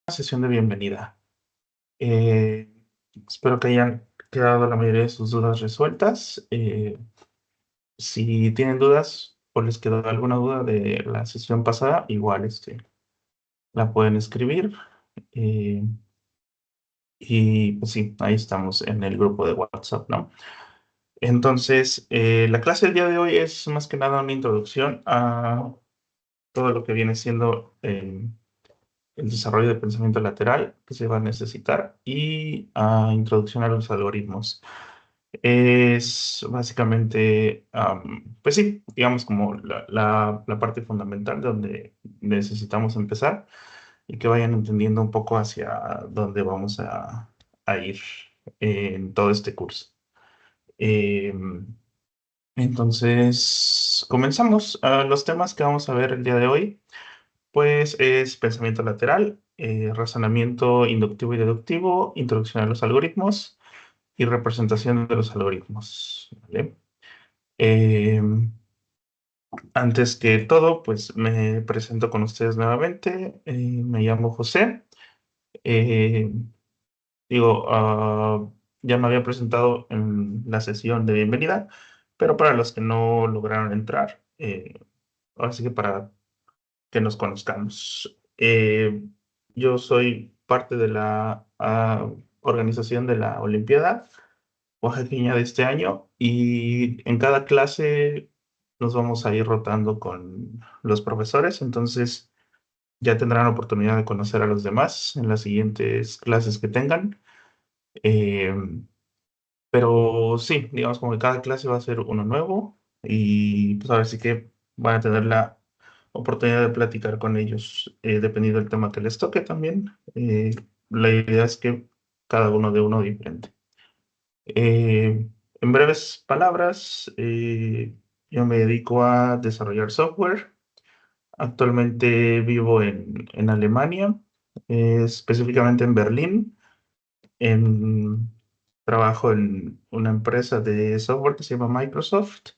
Sesión de bienvenida. Eh, Espero que hayan quedado la mayoría de sus dudas resueltas. Si tienen dudas o les quedó alguna duda de la sesión pasada, igual la pueden escribir. Eh, y pues sí, ahí estamos en el grupo de WhatsApp, ¿no? Entonces, la clase del día de hoy es más que nada una introducción a todo lo que viene siendo el desarrollo de pensamiento lateral que se va a necesitar y a introducción a los algoritmos. Es básicamente, pues sí, digamos como la parte fundamental donde necesitamos empezar y que vayan entendiendo un poco hacia dónde vamos a ir en todo este curso. Em, entonces, comenzamos. Los temas que vamos a ver el día de hoy pues es pensamiento lateral, razonamiento inductivo y deductivo, introducción a los algoritmos y representación de los algoritmos. ¿Vale? Eh, Antes que todo, pues me presento con ustedes nuevamente. Me llamo José. Eh, ya me había presentado en la sesión de bienvenida, pero para los que no lograron entrar, ahora sí que para que nos conozcamos. Yo soy parte de la organización de la Olimpiada Oaxaqueña de este año y en cada clase nos vamos a ir rotando con los profesores, entonces ya tendrán oportunidad de conocer a los demás en las siguientes clases que tengan. Eh, pero sí, digamos como que cada clase va a ser uno nuevo y pues ahora sí que van a tener la oportunidad de platicar con ellos dependiendo del tema que les toque también. La idea es que cada uno de uno diferente. En breves palabras, yo me dedico a desarrollar software. Actualmente vivo en Alemania, específicamente en Berlín. En, Trabajo en una empresa de software que se llama Microsoft.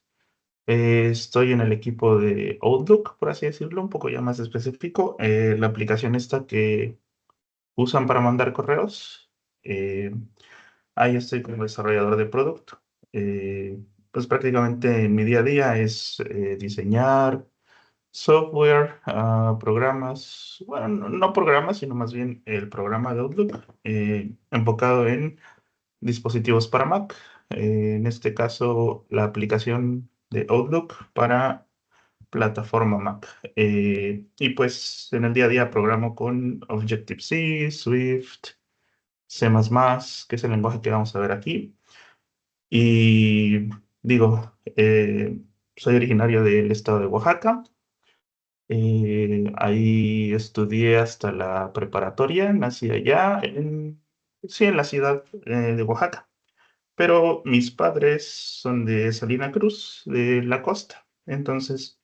Estoy en el equipo de Outlook, por así decirlo, un poco ya más específico. La aplicación esta que usan para mandar correos. eh, Ahí estoy como desarrollador de producto. Pues prácticamente en mi día a día es diseñar software, programas, bueno, no programas, sino más bien el programa de Outlook enfocado en dispositivos para Mac. En este caso, la aplicación de Outlook para plataforma Mac. Y pues en el día a día programo con Objective-C, Swift, C++, que es el lenguaje que vamos a ver aquí. Y digo, soy originario del estado de Oaxaca. Ahí estudié hasta la preparatoria, nací allá, sí, en la ciudad de Oaxaca. Pero mis padres son de Salina Cruz, de la costa. Entonces,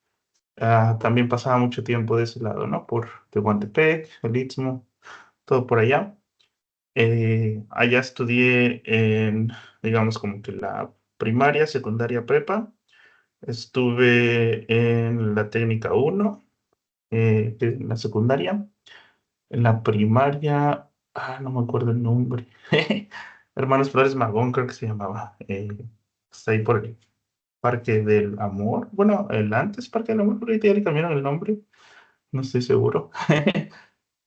también pasaba mucho tiempo de ese lado, ¿no? Por Tehuantepec, el Istmo, todo por allá. Allá estudié digamos, como que la primaria, secundaria, prepa. Estuve en la técnica uno en la secundaria. En la primaria, no me acuerdo el nombre. Hermanos Flores Magón, creo que se llamaba. Está ahí por el Parque del Amor. Bueno, el antes Parque del Amor, pero ahorita ya le cambiaron el nombre. No estoy seguro.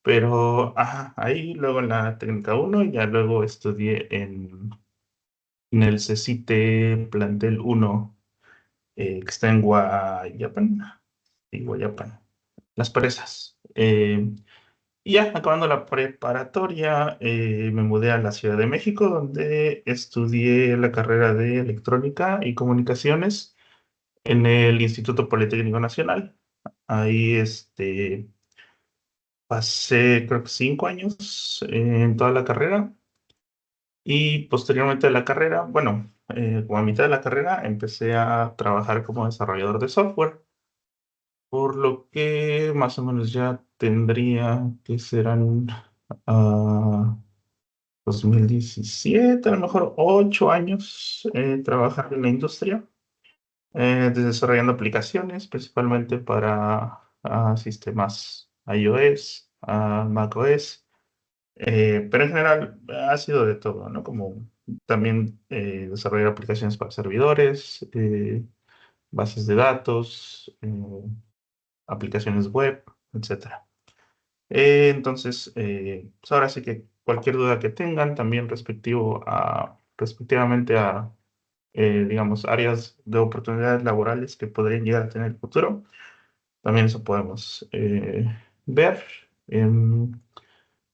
Pero, ahí luego en la técnica uno ya luego estudié en el CECITE Plantel uno que está en Guayapan. Sí, Guayapan. Las Presas. Y ya acabando la preparatoria, me mudé a la Ciudad de México, donde estudié la carrera de electrónica y comunicaciones en el Instituto Politécnico Nacional. Ahí pasé creo que 5 años en toda la carrera y posteriormente de la carrera, bueno, como a mitad de la carrera, empecé a trabajar como desarrollador de software, por lo que más o menos ya tendría que serán 2017, a lo mejor 8 años trabajando en la industria, desarrollando aplicaciones principalmente para sistemas iOS, macOS. Pero en general ha sido de todo, ¿no? Como también desarrollar aplicaciones para servidores, bases de datos, aplicaciones web, etcétera. Entonces, pues ahora sí que cualquier duda que tengan, también respectivamente a, digamos, áreas de oportunidades laborales que podrían llegar a tener en el futuro, también eso podemos ver. Em,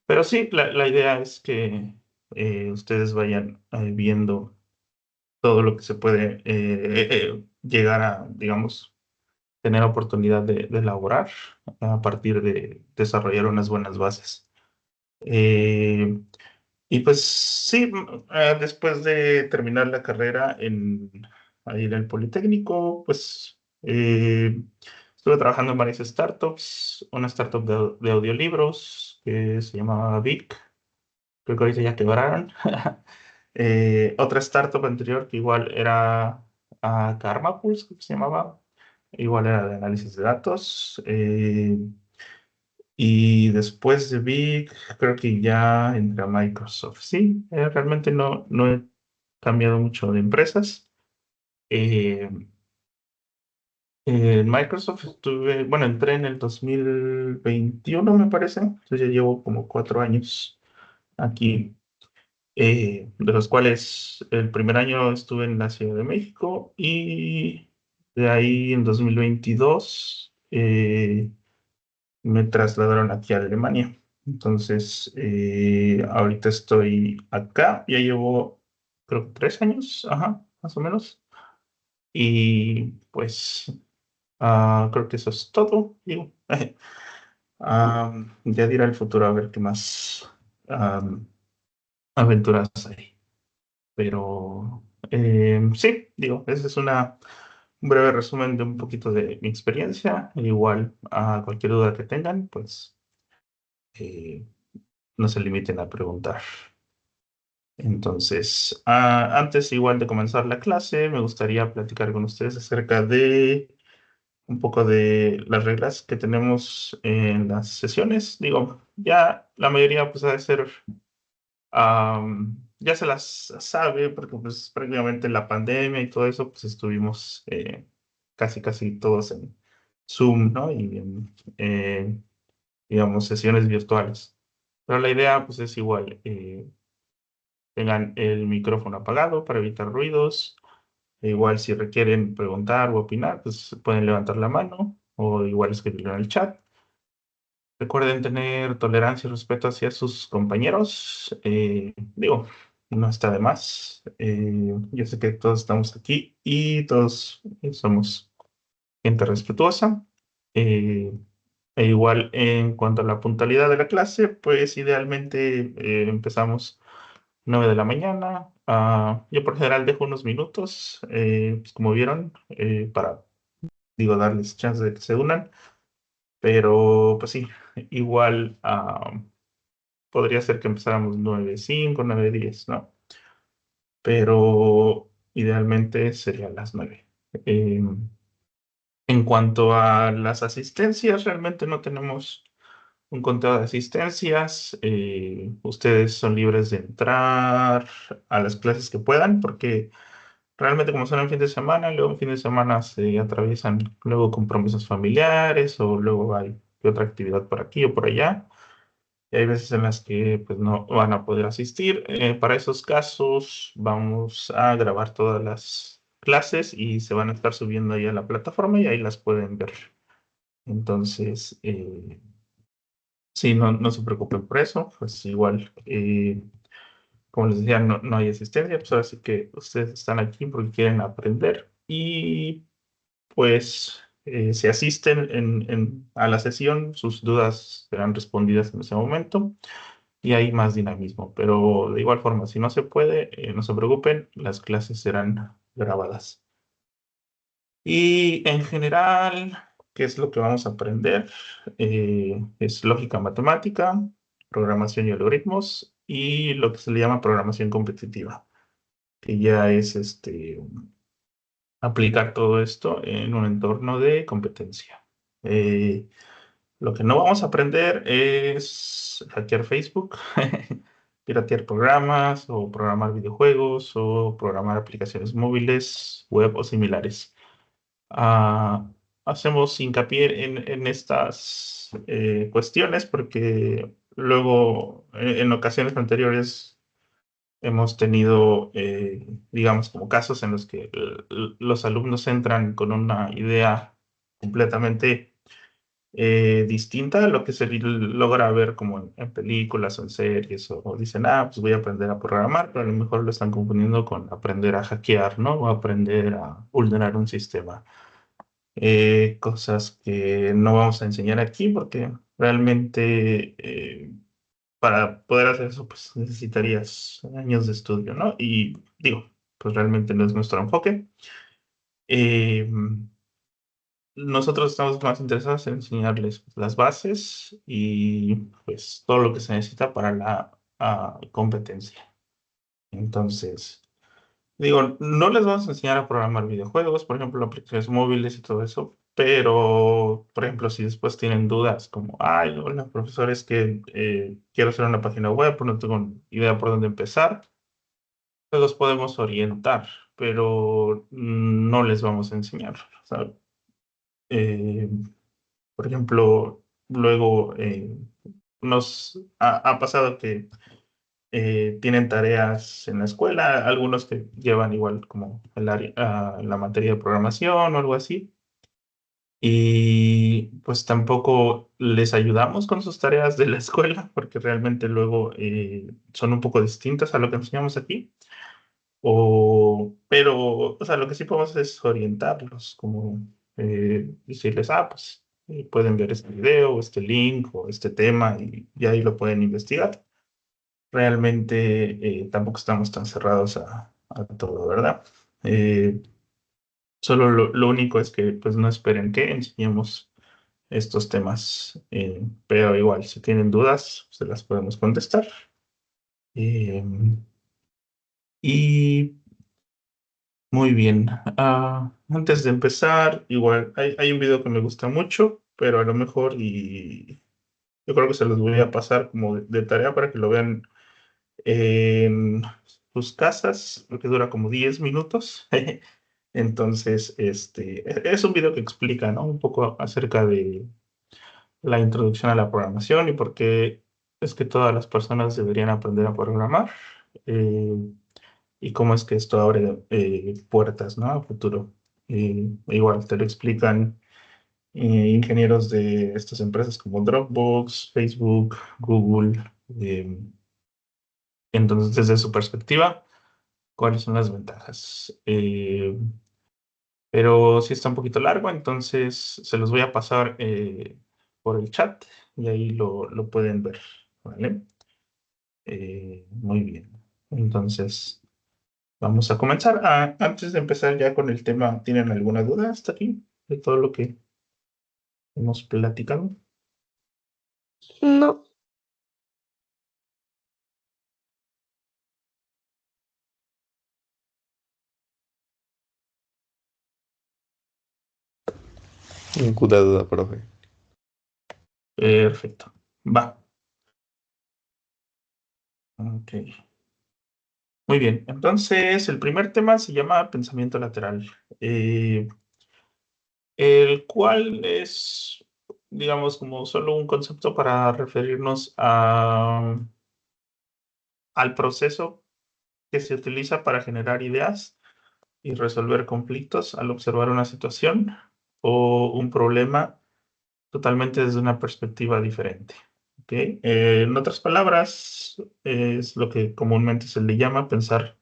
pero sí, la idea es que ustedes vayan viendo todo lo que se puede llegar a, digamos, tener oportunidad de elaborar a partir de desarrollar unas buenas bases. Eh, y pues sí, después de terminar la carrera ahí en el Politécnico, pues estuve trabajando en varias startups, una startup de audiolibros que se llamaba Vic, creo que ahorita ya quebraron. Otra startup anterior que igual era Karma Pulse, que se llamaba, igual era de análisis de datos. Y después de Big, creo que ya entré a Microsoft. Sí, realmente no he cambiado mucho de empresas. Eh, en Microsoft estuve, bueno, entré en el 2021, me parece. Entonces ya llevo como 4 años aquí, de los cuales el primer año estuve en la Ciudad de México y de ahí en 2022 me trasladaron aquí a Alemania. Entonces, ahorita estoy acá, ya llevo creo que 3 años, ajá, más o menos. Y pues creo que eso es todo, digo. Ya dirá el futuro a ver qué más am, aventuras hay. Pero sí, digo, ese es un breve resumen de un poquito de mi experiencia. Igual a cualquier duda que tengan, pues eh, no se limiten a preguntar. Entonces, antes igual de comenzar la clase, me gustaría platicar con ustedes acerca de un poco de las reglas que tenemos en las sesiones. Digo, ya la mayoría pues ha de ser, ya se las sabe, porque pues prácticamente en la pandemia y todo eso, pues estuvimos casi todos en Zoom, ¿no? Y en, digamos, sesiones virtuales. Pero la idea pues es igual. Tengan el micrófono apagado para evitar ruidos. E igual si requieren preguntar o opinar, pues pueden levantar la mano o igual escribirlo en el chat. Recuerden tener tolerancia y respeto hacia sus compañeros. Digo, no está de más. Yo sé que todos estamos aquí y todos somos gente respetuosa. Eh, E igual en cuanto a la puntualidad de la clase, pues idealmente empezamos 9 de la mañana. Yo por general dejo unos minutos, pues como vieron, para, digo, darles chance de que se unan. Pero pues sí, igual podría ser que empezáramos 9:05, 9:10, ¿no? Pero idealmente serían las 9. Eh, en cuanto a las asistencias, realmente no tenemos un conteo de asistencias. Ustedes son libres de entrar a las clases que puedan, porque realmente como son en fin de semana, luego en fin de semana se atraviesan luego compromisos familiares o luego hay otra actividad por aquí o por allá. Y hay veces en las que pues no van a poder asistir. Para esos casos vamos a grabar todas las clases y se van a estar subiendo ahí a la plataforma y ahí las pueden ver. Entonces, sí, no se preocupen por eso, pues igual, como les decía, no hay asistencia, pues ahora sí que ustedes están aquí porque quieren aprender y pues si asisten a la sesión, sus dudas serán respondidas en ese momento y hay más dinamismo, pero de igual forma, si no se puede, no se preocupen, las clases serán grabadas. Y en general, ¿qué es lo que vamos a aprender? Es lógica matemática, programación y algoritmos y lo que se le llama programación competitiva, que ya es aplicar todo esto en un entorno de competencia. Eh, Lo que no vamos a aprender es hackear Facebook, piratear programas o programar videojuegos o programar aplicaciones móviles, web o similares. Ah, hacemos hincapié en estas cuestiones porque luego en ocasiones anteriores hemos tenido, digamos, como casos en los que los alumnos entran con una idea completamente distinta a lo que se logra ver como en películas o en series, o dicen, pues voy a aprender a programar, pero a lo mejor lo están confundiendo con aprender a hackear, ¿no? O aprender a vulnerar un sistema. Cosas que no vamos a enseñar aquí porque realmente para poder hacer eso pues necesitarías años de estudio, ¿no? Y digo, pues realmente no es nuestro enfoque. Eh, Nosotros estamos más interesados en enseñarles pues, las bases y pues todo lo que se necesita para la competencia. Entonces, digo, no les vamos a enseñar a programar videojuegos, por ejemplo, aplicaciones móviles y todo eso, pero, por ejemplo, si después tienen dudas como, ay, hola, profesor, es que quiero hacer una página web, pero no tengo idea por dónde empezar, pues los podemos orientar, pero no les vamos a enseñar. O sea, eh, por ejemplo, luego nos ha pasado que tienen tareas en la escuela, algunos que llevan igual como el área, la materia de programación o algo así, y pues tampoco les ayudamos con sus tareas de la escuela, porque realmente luego son un poco distintas a lo que enseñamos aquí. Pero, o sea, lo que sí podemos es orientarlos, como decirles, pues pueden ver este video, o este link, o este tema, y ahí lo pueden investigar. Realmente tampoco estamos tan cerrados a todo, ¿verdad? Eh, Solo lo único es que pues no esperen que enseñemos estos temas, pero igual, si tienen dudas, se las podemos contestar. Eh, y muy bien. Antes de empezar, igual, hay un video que me gusta mucho, pero a lo mejor y yo creo que se los voy a pasar como de tarea para que lo vean en sus casas, porque dura como 10 minutos. Entonces, es un video que explica, ¿no? Un poco acerca de la introducción a la programación y por qué es que todas las personas deberían aprender a programar. eh, y cómo es que esto abre puertas, ¿no? A futuro. Igual te lo explican ingenieros de estas empresas como Dropbox, Facebook, Google. eh, entonces, desde su perspectiva, ¿cuáles son las ventajas? Pero sí está un poquito largo, entonces se los voy a pasar por el chat y ahí lo pueden ver, ¿vale? Muy bien. Entonces, vamos a comenzar. Antes de empezar ya con el tema, ¿tienen alguna duda hasta aquí de todo lo que hemos platicado? No, Ninguna duda, profe. Perfecto. Va. Ok. Muy bien. Entonces, el primer tema se llama pensamiento lateral, el cual es, digamos, como solo un concepto para referirnos al proceso que se utiliza para generar ideas y resolver conflictos al observar una situación o un problema totalmente desde una perspectiva diferente. ¿Ok? En otras palabras, es lo que comúnmente se le llama pensar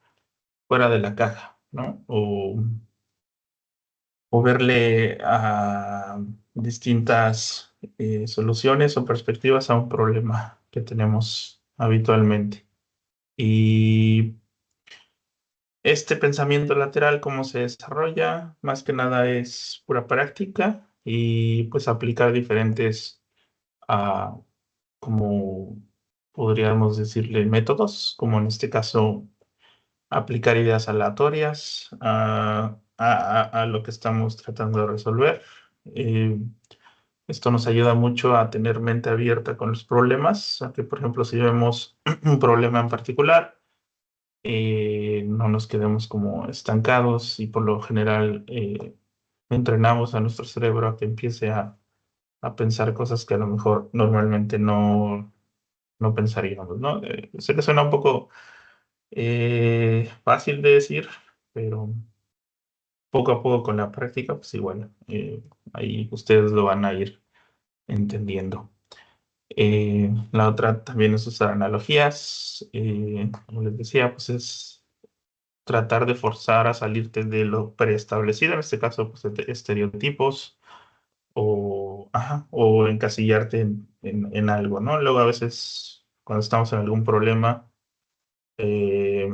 fuera de la caja, ¿no? O verle a distintas soluciones o perspectivas a un problema que tenemos habitualmente. Y este pensamiento lateral, ¿cómo se desarrolla? Más que nada es pura práctica y pues aplicar diferentes, ah, como podríamos decirle, métodos, como en este caso aplicar ideas aleatorias a lo que estamos tratando de resolver. Esto nos ayuda mucho a tener mente abierta con los problemas, a que, por ejemplo, si vemos un problema en particular, no nos quedemos como estancados y por lo general entrenamos a nuestro cerebro a que empiece a pensar cosas que a lo mejor normalmente no pensaríamos, ¿no? Sé que suena un poco fácil de decir, pero poco a poco con la práctica, pues igual, ahí ustedes lo van a ir entendiendo. La otra también es usar analogías. Como les decía, pues es tratar de forzar a salirte de lo preestablecido, en este caso, pues estereotipos o encasillarte en algo, ¿no? Luego a veces cuando estamos en algún problema, eh,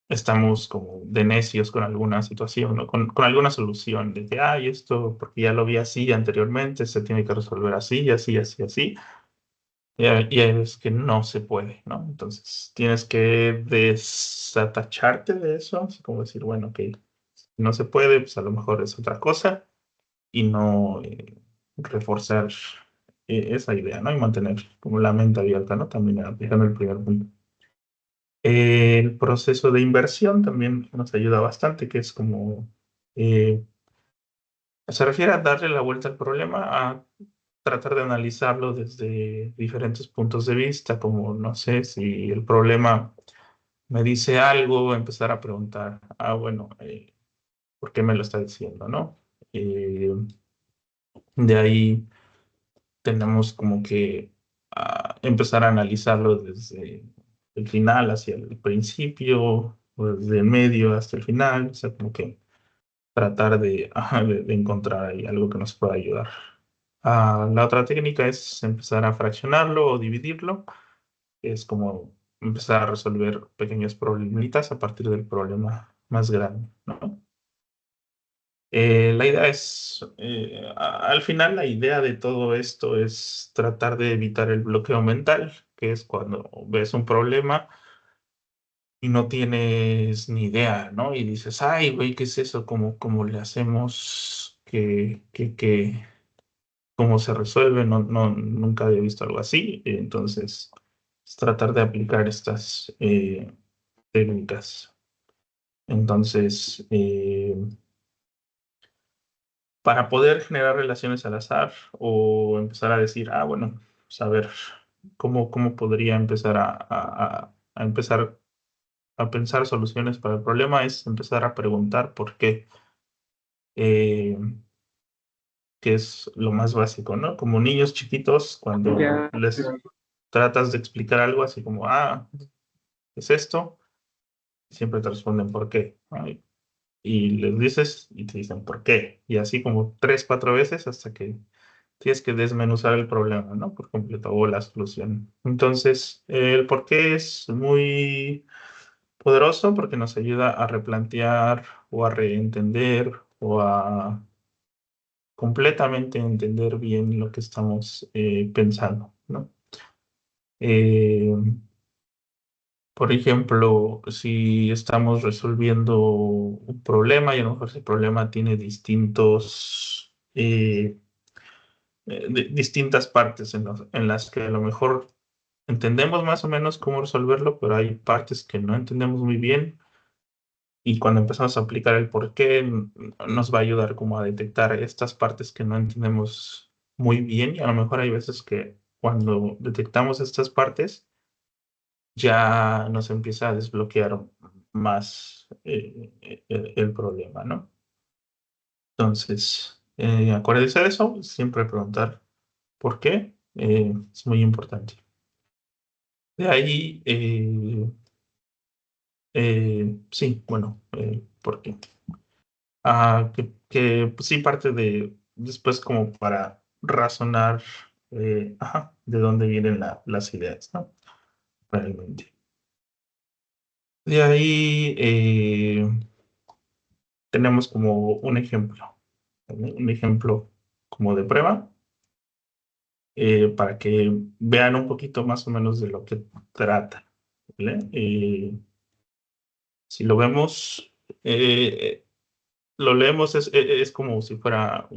estamos como de necios con alguna situación, ¿no? Con alguna solución, de que, ay, esto, porque ya lo vi así anteriormente, se tiene que resolver así, así, así, así. Y hay veces que no se puede, ¿no? Entonces tienes que desatacharte de eso, así como decir, bueno, ok, si no se puede, pues a lo mejor es otra cosa y no reforzar esa idea, ¿no? Y mantener como la mente abierta, ¿no? También aplicando el primer punto. El proceso de inversión también nos ayuda bastante, que es como, eh, se refiere a darle la vuelta al problema, a tratar de analizarlo desde diferentes puntos de vista, como, no sé, si el problema me dice algo, empezar a preguntar, bueno, ¿por qué me lo está diciendo, no? Eh, de ahí tenemos como que empezar a analizarlo desde el final hacia el principio, o desde el medio hasta el final, o sea, como que tratar de encontrar ahí algo que nos pueda ayudar. La otra técnica es empezar a fraccionarlo o dividirlo, que es como empezar a resolver pequeños problemitas a partir del problema más grande, ¿no? La idea es, al final la idea de todo esto es tratar de evitar el bloqueo mental, que es cuando ves un problema y no tienes ni idea, ¿no? Y dices, ay, güey, ¿qué es eso? ¿Cómo le hacemos? ¿Cómo se resuelve? Nunca había visto algo así. Entonces, es tratar de aplicar estas técnicas. Entonces, para poder generar relaciones al azar o empezar a decir, bueno, saber cómo podría empezar a empezar a pensar soluciones para el problema, es empezar a preguntar por qué, eh, que es lo más básico, ¿no? Como niños chiquitos, cuando Ya, les tratas de explicar algo así como, ¿qué es esto? Siempre te responden por qué, ¿no? Y les dices y te dicen por qué. Y así como 3, 4 veces hasta que tienes que desmenuzar el problema, ¿no? Por completo, o la solución. Entonces, el por qué es muy poderoso porque nos ayuda a replantear o a reentender o a completamente entender bien lo que estamos pensando, ¿no? Eh, por ejemplo, si estamos resolviendo un problema y a lo mejor ese problema tiene distintas partes en las que a lo mejor entendemos más o menos cómo resolverlo, pero hay partes que no entendemos muy bien y cuando empezamos a aplicar el por qué nos va a ayudar como a detectar estas partes que no entendemos muy bien y a lo mejor hay veces que cuando detectamos estas partes ya nos empieza a desbloquear más el problema, ¿no? Entonces, acuérdense de eso, siempre preguntar por qué, es muy importante. De ahí, sí, bueno, ¿por qué? Que pues, sí parte de después como para razonar, de dónde vienen las ideas, ¿no? Realmente. De ahí tenemos como un ejemplo, ¿vale? Un ejemplo como de prueba, para que vean un poquito más o menos de lo que trata, ¿vale? Si lo vemos, lo leemos, es como si fuera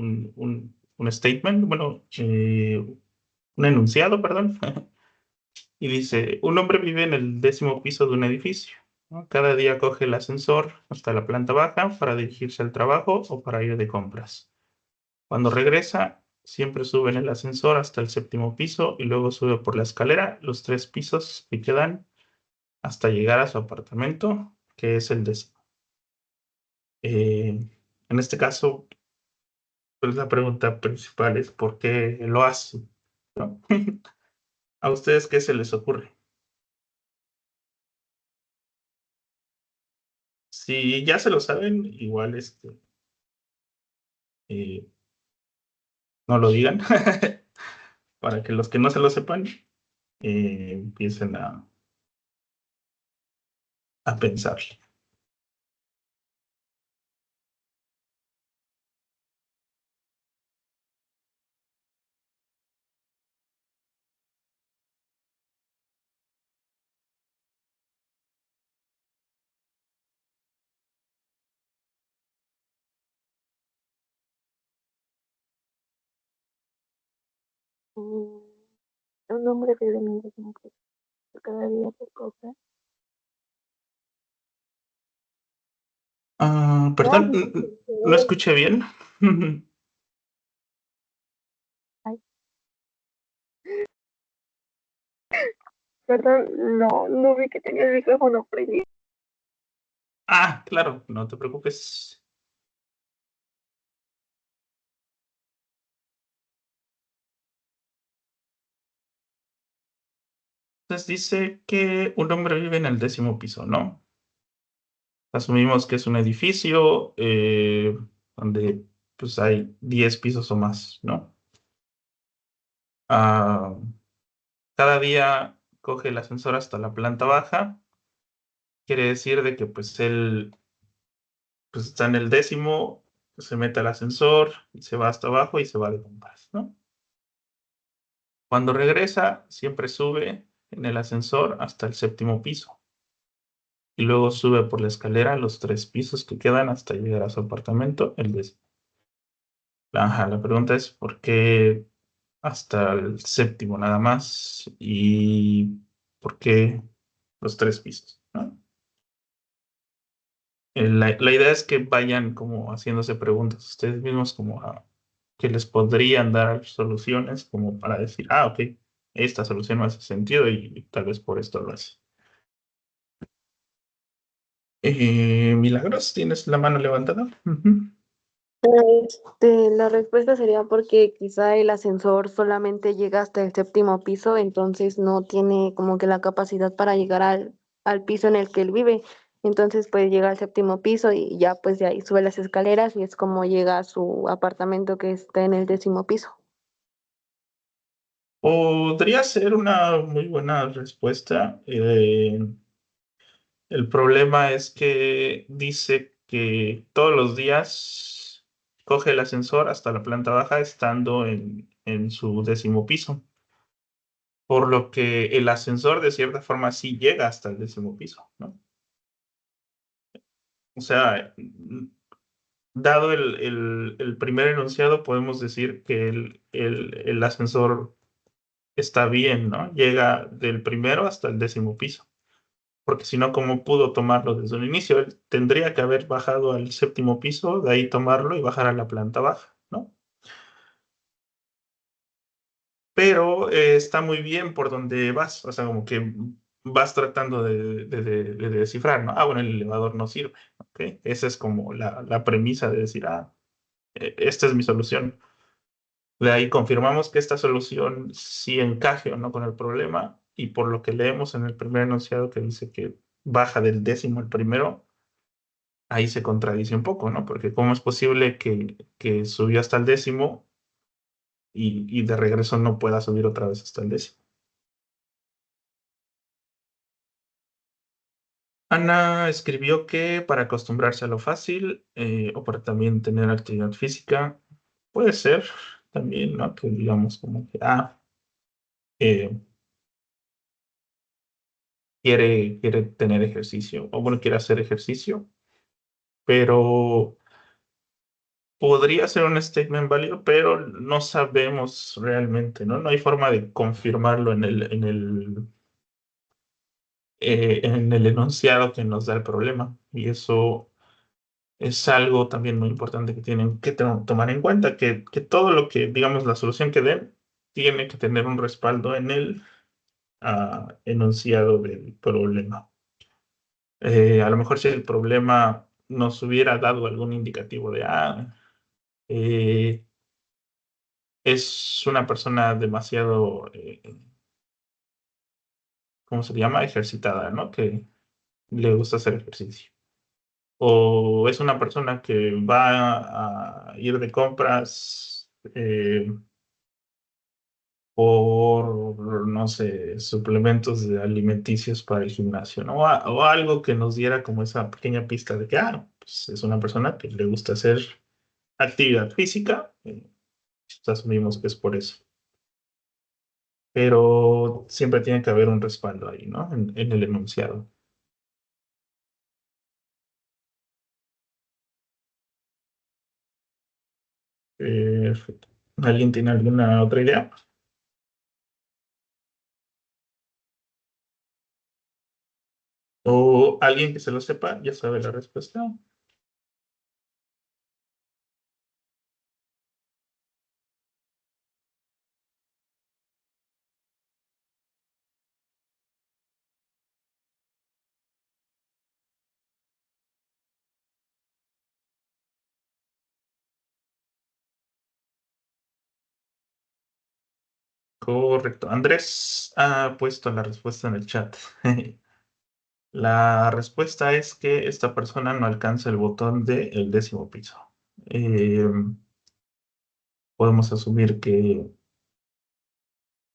un statement, bueno, un enunciado, perdón, y dice, un hombre vive en el 10º piso de un edificio, ¿no? Cada día coge el ascensor hasta la planta baja para dirigirse al trabajo o para ir de compras. Cuando regresa, siempre sube en el ascensor hasta el 7º piso y luego sube por la escalera los 3 pisos que quedan hasta llegar a su apartamento, que es el 10º. En este caso, pues la pregunta principal es ¿por qué lo hace? ¿No? ¿A ustedes qué se les ocurre? Si ya se lo saben, igual eh, no lo digan, para que los que no se lo sepan empiecen a pensar. Mm, un hombre vive en un desempleo cada día por cosa. Perdón, Dice no que escuché bien. ay, perdón, no vi que tenía el micrófono prendido. Claro, no te preocupes. Entonces dice que un hombre vive en el 10º piso, ¿no? Asumimos que es un edificio donde pues hay 10 pisos o más, ¿no? Ah, cada día coge el ascensor hasta la planta baja. Quiere decir de que pues él pues, está en el 10º, se mete al ascensor y se va hasta abajo y se va de compras, ¿no? Cuando regresa, siempre sube en el ascensor hasta el 7º piso y luego sube por la escalera los 3 pisos que quedan hasta llegar a su apartamento, el 10º. Ajá, la pregunta es ¿por qué hasta el 7º nada más y por qué los 3 pisos, ¿no? La idea es que vayan como haciéndose preguntas ustedes mismos como que les podrían dar soluciones como para decir, ok, esta solución no hace sentido y tal vez por esto lo hace. Milagros, ¿tienes la mano levantada? Ujú. La respuesta sería porque quizá el ascensor solamente llega hasta el 7º piso, entonces no tiene como que la capacidad para llegar al piso en el que él vive. Entonces pues llega al 7º piso y ya pues de ahí sube las escaleras y es como llega a su apartamento que está en el 10º piso. Podría ser una muy buena respuesta. El problema es que dice que todos los días coge el ascensor hasta la planta baja estando en su 10º piso, por lo que el ascensor de cierta forma sí llega hasta el 10º piso, ¿no? O sea, dado el primer enunciado, podemos decir que el ascensor está bien, ¿no? Llega del primero hasta el 10º piso. Porque si no, ¿cómo pudo tomarlo desde un inicio? Él tendría que haber bajado al 7º piso, de ahí tomarlo y bajar a la planta baja, ¿no? Pero está muy bien por donde vas, o sea, como que vas tratando de descifrar, ¿no? Bueno, el elevador no sirve, ¿ok? Esa es como la premisa de decir, esta es mi solución. De ahí confirmamos que esta solución sí encaje o no con el problema, y por lo que leemos en el primer enunciado que dice que baja del 10º al primero, ahí se contradice un poco, ¿no? Porque ¿cómo es posible que subió hasta el 10º y de regreso no pueda subir otra vez hasta el 10º? Ana escribió que para acostumbrarse a lo fácil o para también tener actividad física, puede ser también, ¿no? Que digamos como que, eh, quiere tener ejercicio, o bueno, quiere hacer ejercicio, pero podría ser un statement válido, pero no sabemos realmente, ¿no? No hay forma de confirmarlo en el enunciado que nos da el problema. Y eso es algo también muy importante que tienen que tomar en cuenta, que todo lo que, digamos, la solución que den, tiene que tener un respaldo en el enunciado del problema. A lo mejor si el problema nos hubiera dado algún indicativo de, eh, es una persona demasiado, ¿cómo se llama? Ejercitada, ¿no? Que le gusta hacer ejercicio. O es una persona que va a ir de compras por, no sé, suplementos alimenticios para el gimnasio, ¿no? O algo que nos diera como esa pequeña pista de que, pues es una persona que le gusta hacer actividad física, asumimos que es por eso. Pero siempre tiene que haber un respaldo ahí, ¿no? En el enunciado. Perfecto. ¿Alguien tiene alguna otra idea? ¿O alguien que se lo sepa ya sabe la respuesta? Correcto. Andrés ha puesto la respuesta en el chat. La respuesta es que esta persona no alcanza el botón del 10º piso. Eh, Podemos asumir que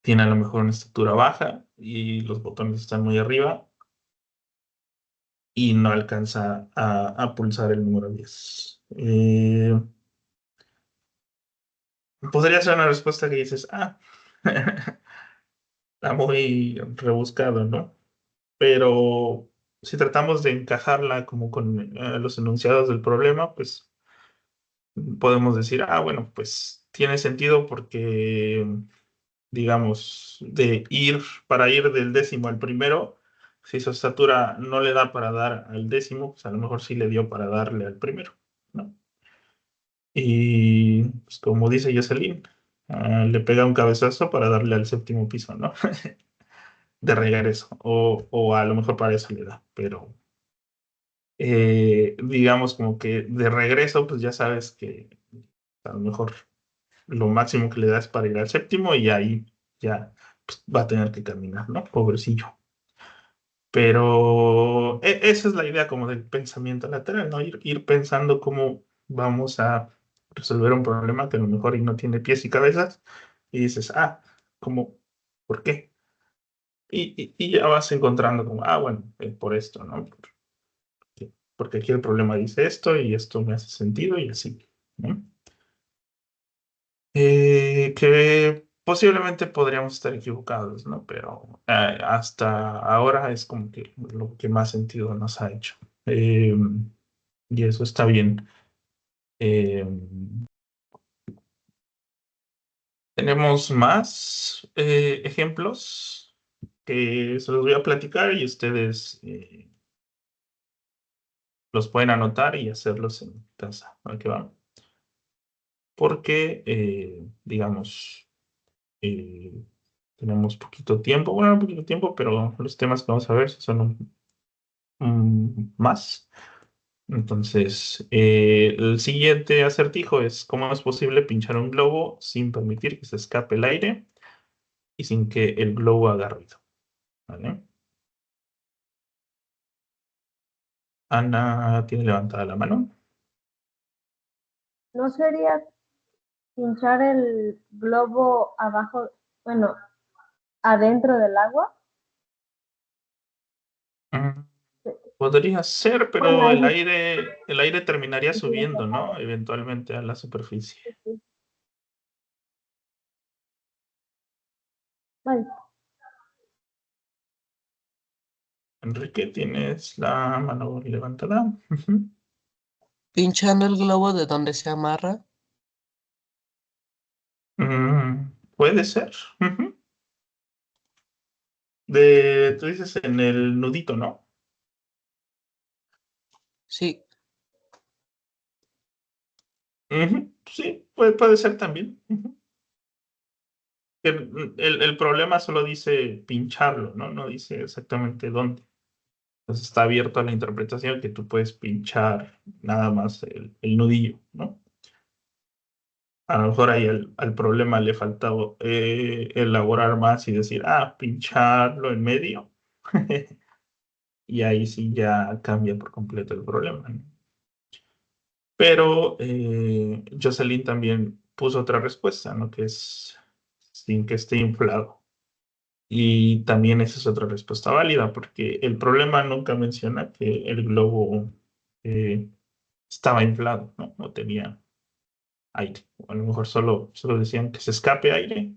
tiene a lo mejor una estatura baja y los botones están muy arriba y no alcanza a pulsar el número 10. Podría ser una respuesta que dices, está muy rebuscado, ¿no? Pero si tratamos de encajarla como con los enunciados del problema, pues podemos decir, bueno, pues tiene sentido porque, digamos, para ir del 10º al primero, si su estatura no le da para dar al 10º, pues a lo mejor sí le dio para darle al primero, ¿no? Y pues, como dice Jocelyn, le pega un cabezazo para darle al 7º piso, ¿no? De regreso, o a lo mejor para eso le da, pero digamos como que de regreso, pues ya sabes que a lo mejor lo máximo que le das para ir al 7º y ahí ya pues, va a tener que caminar, ¿no? Pobrecillo. Pero esa es la idea como del pensamiento lateral, ¿no? Ir pensando cómo vamos a resolver un problema que a lo mejor y no tiene pies y cabezas y dices, ¿cómo? ¿Por qué? Y ya vas encontrando como, bueno, por esto, ¿no? Porque aquí el problema dice esto y esto me hace sentido y así, ¿no? Que posiblemente podríamos estar equivocados, ¿no? Pero hasta ahora es como que lo que más sentido nos ha hecho. Eh, y eso está bien. Eh, Tenemos más ejemplos que se los voy a platicar y ustedes los pueden anotar y hacerlos en casa. ¿A qué va? Porque, digamos, eh, tenemos poquito tiempo, bueno, no poquito tiempo, pero los temas que vamos a ver son más. Entonces, el siguiente acertijo es cómo es posible pinchar un globo sin permitir que se escape el aire y sin que el globo haga ruido. ¿Vale? Ana tiene levantada la mano. ¿No sería pinchar el globo abajo, bueno, adentro del agua? Mm, Podría ser, Bueno, pero ahí el aire terminaría sí tienes subiendo, ¿no? razón. Eventualmente a la superficie. Sí, sí. Vale. Enrique, tienes la mano levantada. Ujú. Pinchando el globo de donde se amarra. Puede ser. Ujú. Tú dices en el nudito, ¿no? Sí. Ujú. Sí, puede ser también. Ujú. El problema solo dice pincharlo, ¿no? No dice exactamente dónde. Entonces está abierto a la interpretación que tú puedes pinchar nada más el nudillo, ¿no? A lo mejor ahí al problema le faltaba elaborar más y decir, pincharlo en medio. Y ahí sí ya cambia por completo el problema, ¿no? Pero Jocelyn también puso otra respuesta, ¿no? Que es sin que esté inflado. Y también esa es otra respuesta válida, porque el problema nunca menciona que el globo eh, estaba inflado, ¿no? No tenía aire. O a lo mejor solo decían que se escape aire,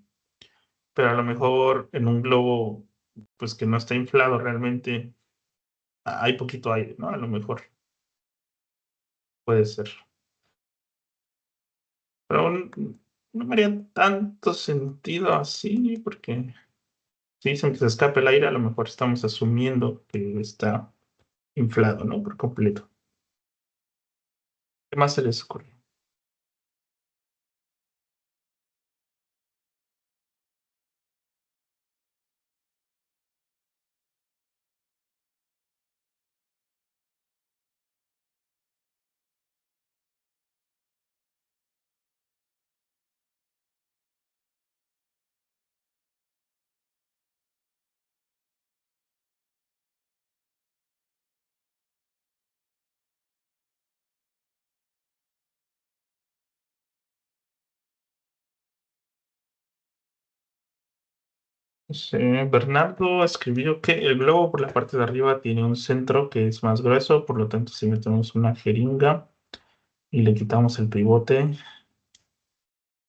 pero a lo mejor en un globo, pues que no está inflado realmente, hay poquito aire, ¿no? A lo mejor puede ser. Pero no me haría tanto sentido así, porque si dicen que se escape el aire, a lo mejor estamos asumiendo que está inflado, ¿no? Por completo. ¿Qué más se les ocurre? Bernardo escribió que el globo por la parte de arriba tiene un centro que es más grueso, por lo tanto, si metemos una jeringa y le quitamos el pivote,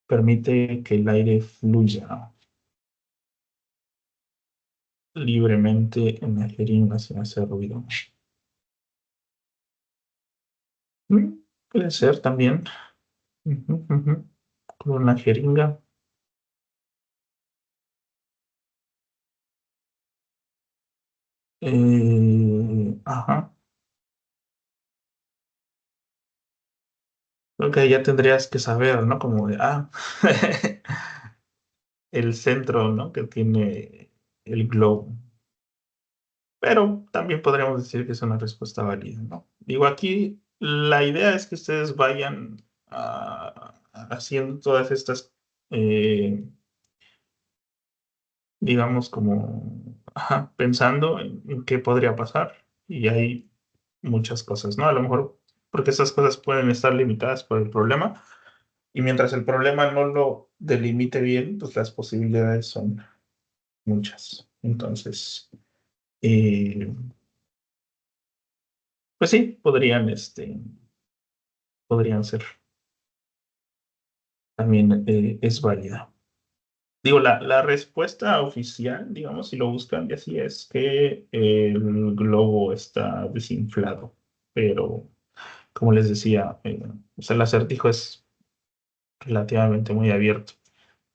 permite que el aire fluya libremente en la jeringa sin hacer ruido. Puede ser también. Ujú, ujú. Con una jeringa. Ajá. Creo que ya tendrías que saber, ¿no? Como de, el centro, ¿no? Que tiene el globo. Pero también podríamos decir que es una respuesta válida, ¿no? Digo, aquí la idea es que ustedes vayan haciendo todas estas, digamos, como pensando en qué podría pasar. Y hay muchas cosas, ¿no? A lo mejor porque esas cosas pueden estar limitadas por el problema. Y mientras el problema no lo delimite bien, pues las posibilidades son muchas. Entonces, eh, pues sí, podrían ser. También es válida. Digo, la respuesta oficial, digamos, si lo buscan, y así es que el globo está desinflado. Pero, como les decía, o sea, el acertijo es relativamente muy abierto.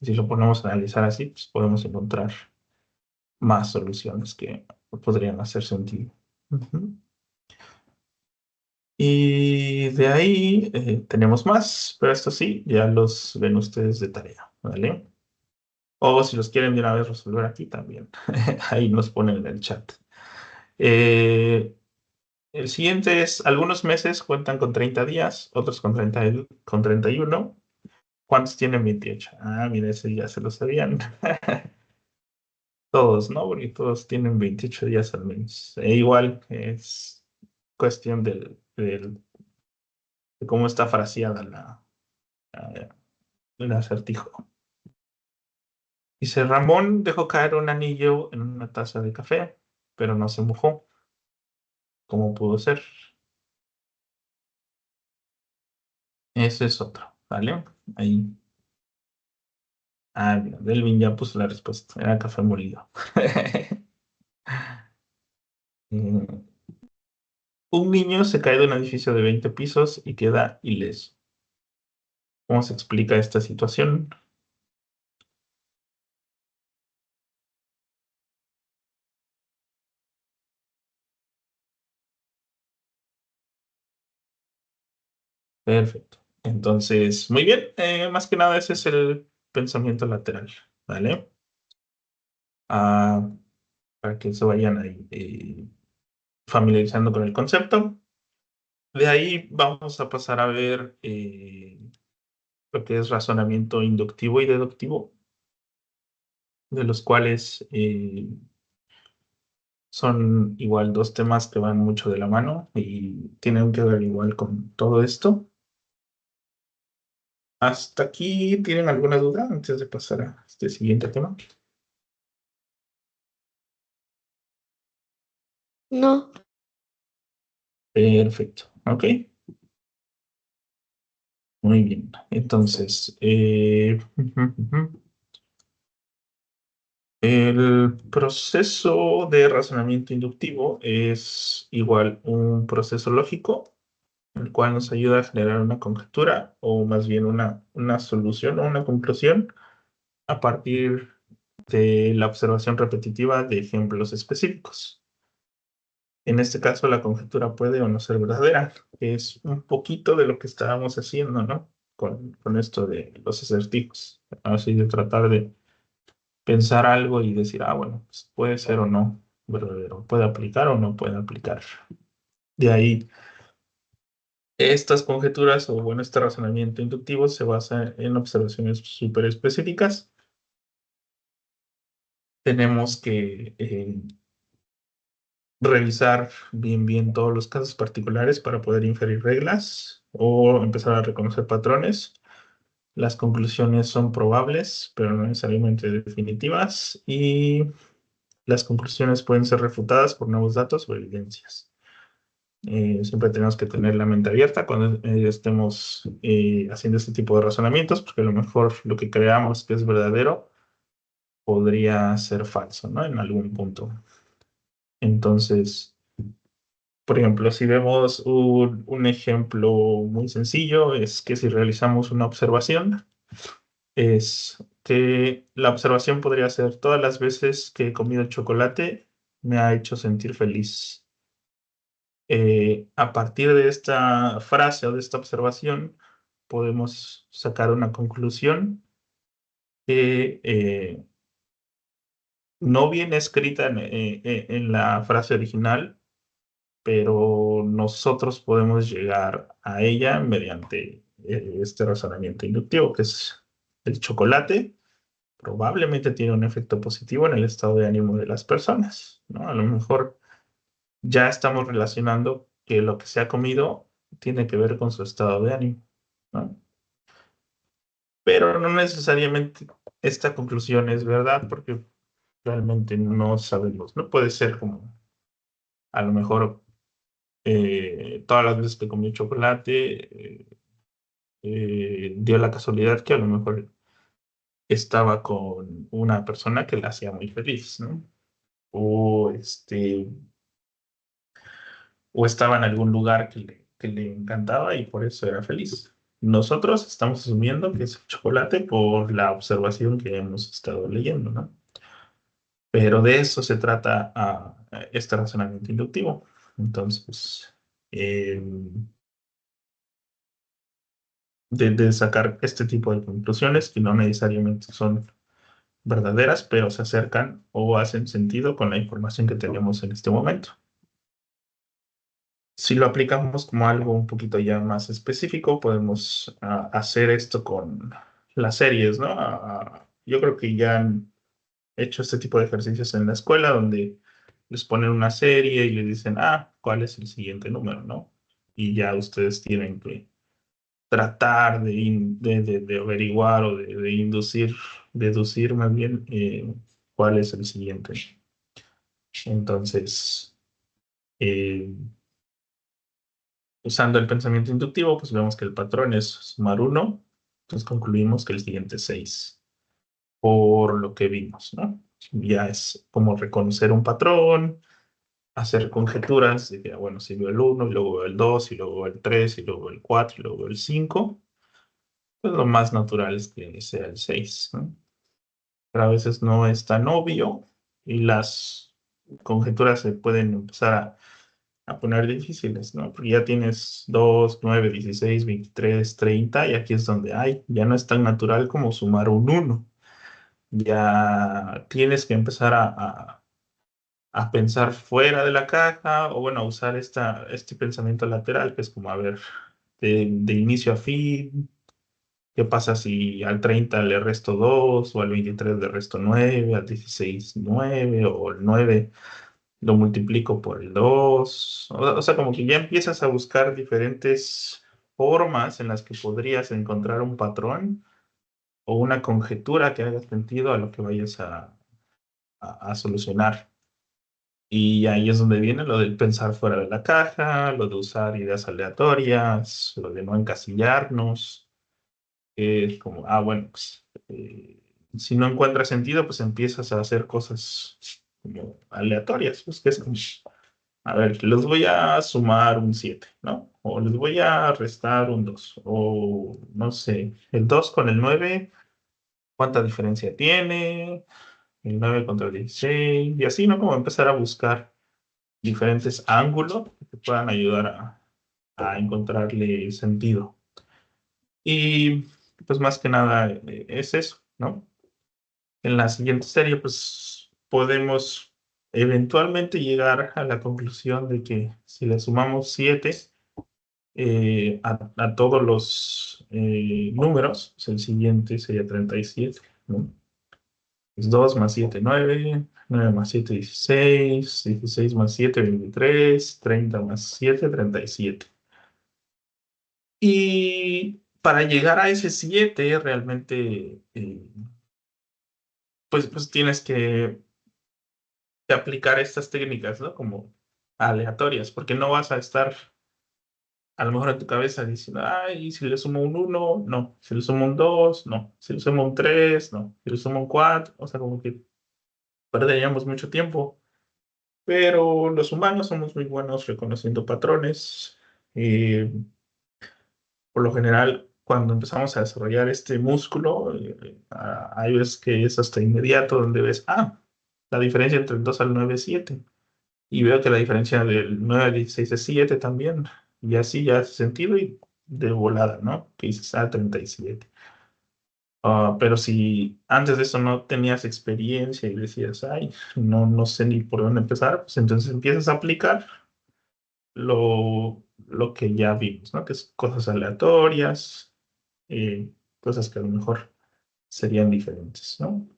Si lo ponemos a analizar así, pues podemos encontrar más soluciones que podrían hacer sentido. Ujú. Y de ahí tenemos más, pero esto sí, ya los ven ustedes de tarea, ¿vale? O si los quieren de una vez resolver aquí también, ahí nos ponen en el chat. Eh, el siguiente es, algunos meses cuentan con 30 días, otros con 31. ¿Cuántos tienen 28? Mira, ese ya se lo sabían. Todos, ¿no? Porque todos tienen 28 días al menos. E igual es cuestión de cómo está fraseada la- el acertijo. Dice, Ramón dejó caer un anillo en una taza de café, pero no se mojó. ¿Cómo pudo ser? Ese es otro, ¿vale? Ahí. Mira, Delvin ya puso la respuesta. Era café molido. Eh, Un niño se cae de un edificio de 20 pisos y queda ileso. ¿Cómo se explica esta situación? Perfecto. Entonces, muy bien. Más que nada, ese es el pensamiento lateral, ¿vale? Ah, para que se vayan ahí familiarizando con el concepto. De ahí vamos a pasar a ver lo que es razonamiento inductivo y deductivo, de los cuales son igual dos temas que van mucho de la mano y tienen que ver igual con todo esto. ¿Hasta aquí tienen alguna duda antes de pasar a este siguiente tema? No. Perfecto, ok. Muy bien. Entonces, el proceso de razonamiento inductivo es igual un proceso lógico, el cual nos ayuda a generar una conjetura o más bien una solución o una conclusión a partir de la observación repetitiva de ejemplos específicos. En este caso, la conjetura puede o no ser verdadera, que es un poquito de lo que estábamos haciendo, ¿no? Con esto de los acertijos. Así de tratar de pensar algo y decir, ah, bueno, pues puede ser o no verdadero, puede aplicar o no puede aplicar. De ahí, estas conjeturas o bueno, este razonamiento inductivo se basa en observaciones súper específicas. Tenemos que revisar bien todos los casos particulares para poder inferir reglas o empezar a reconocer patrones. Las conclusiones son probables, pero no necesariamente definitivas, y las conclusiones pueden ser refutadas por nuevos datos o evidencias. Siempre tenemos que tener la mente abierta cuando estemos haciendo este tipo de razonamientos, porque a lo mejor lo que creamos que es verdadero podría ser falso, ¿no? En algún punto. Entonces, por ejemplo, si vemos un ejemplo muy sencillo, es que si realizamos una observación, es que la observación podría ser todas las veces que he comido chocolate me ha hecho sentir feliz. A partir de esta frase o de esta observación, podemos sacar una conclusión que no viene escrita en la frase original, pero nosotros podemos llegar a ella mediante este razonamiento inductivo, que es el chocolate probablemente tiene un efecto positivo en el estado de ánimo de las personas, ¿no? A lo mejor ya estamos relacionando que lo que se ha comido tiene que ver con su estado de ánimo, ¿no? Pero no necesariamente esta conclusión es verdad porque realmente no sabemos, ¿no? Puede ser como a lo mejor todas las veces que comí chocolate dio la casualidad que a lo mejor estaba con una persona que la hacía muy feliz, ¿no? O o estaba en algún lugar que le encantaba y por eso era feliz. Nosotros estamos asumiendo que es chocolate por la observación que hemos estado leyendo, ¿no? Pero de eso se trata este razonamiento inductivo. Entonces, eh, de sacar este tipo de conclusiones que no necesariamente son verdaderas, pero se acercan o hacen sentido con la información que tenemos en este momento. Si lo aplicamos como algo un poquito ya más específico, podemos hacer esto con las series, ¿no? Yo creo que ya han hecho este tipo de ejercicios en la escuela donde les ponen una serie y les dicen, ah, ¿cuál es el siguiente número, no? Y ya ustedes tienen que tratar de averiguar o de inducir, deducir más bien cuál es el siguiente. Entonces, eh, usando el pensamiento inductivo, pues vemos que el patrón es sumar 1, entonces concluimos que el siguiente es 6, por lo que vimos, ¿no? Ya es como reconocer un patrón, hacer conjeturas de que, bueno, si veo el 1, y luego veo el 2, y luego veo el 3, y luego el 4, y luego veo el 5, pues lo más natural es que sea el 6, ¿no? Pero a veces no es tan obvio y las conjeturas se pueden empezar a poner difíciles, ¿no? Porque ya tienes 2, 9, 16, 23, 30 y aquí es donde hay, ya no es tan natural como sumar un 1. Ya tienes que empezar a pensar fuera de la caja o bueno, a usar este pensamiento lateral, que es como, a ver, de inicio a fin, ¿qué pasa si al 30 le resto 2 o al 23 le resto 9, al 16 9 o el 9 lo multiplico por el 2? O sea, como que ya empiezas a buscar diferentes formas en las que podrías encontrar un patrón o una conjetura que haga sentido a lo que vayas a solucionar. Y ahí es donde viene lo del pensar fuera de la caja, lo de usar ideas aleatorias, lo de no encasillarnos, que es como, bueno, pues si no encuentras sentido, pues empiezas a hacer cosas como aleatorias, pues que es como, a ver, les voy a sumar un 7, ¿no? O les voy a restar un 2 o no sé, el 2 con el 9, ¿cuánta diferencia tiene? El 9 contra el 16, y así, ¿no? Como empezar a buscar diferentes ángulos que te puedan ayudar a encontrarle sentido. Y pues más que nada es eso, ¿no? En la siguiente serie, pues podemos eventualmente llegar a la conclusión de que si le sumamos 7 a todos los números, pues el siguiente sería 37, ¿no? Es 2 más 7, 9, 9 más 7, 16, 16 más 7, 23, 30 más 7, 37. Y para llegar a ese 7, realmente, pues tienes que aplicar estas técnicas, ¿no? Como aleatorias, porque no vas a estar a lo mejor en tu cabeza diciendo, ay, si le sumo un 1, no. Si le sumo un 2, no. Si le sumo un 3, no. Si le sumo un 4, o sea, como que perderíamos mucho tiempo. Pero los humanos somos muy buenos reconociendo patrones. Y por lo general, cuando empezamos a desarrollar este músculo, hay veces que es hasta inmediato donde ves, la diferencia entre el 2 al 9 es 7. Y veo que la diferencia del 9 al 16 es 7 también. Y así ya hace sentido y de volada, ¿no? Que dices, 37. Pero si antes de eso no tenías experiencia y decías, ay, no sé ni por dónde empezar, pues entonces empiezas a aplicar lo que ya vimos, ¿no? Que es cosas aleatorias, cosas que a lo mejor serían diferentes, ¿no?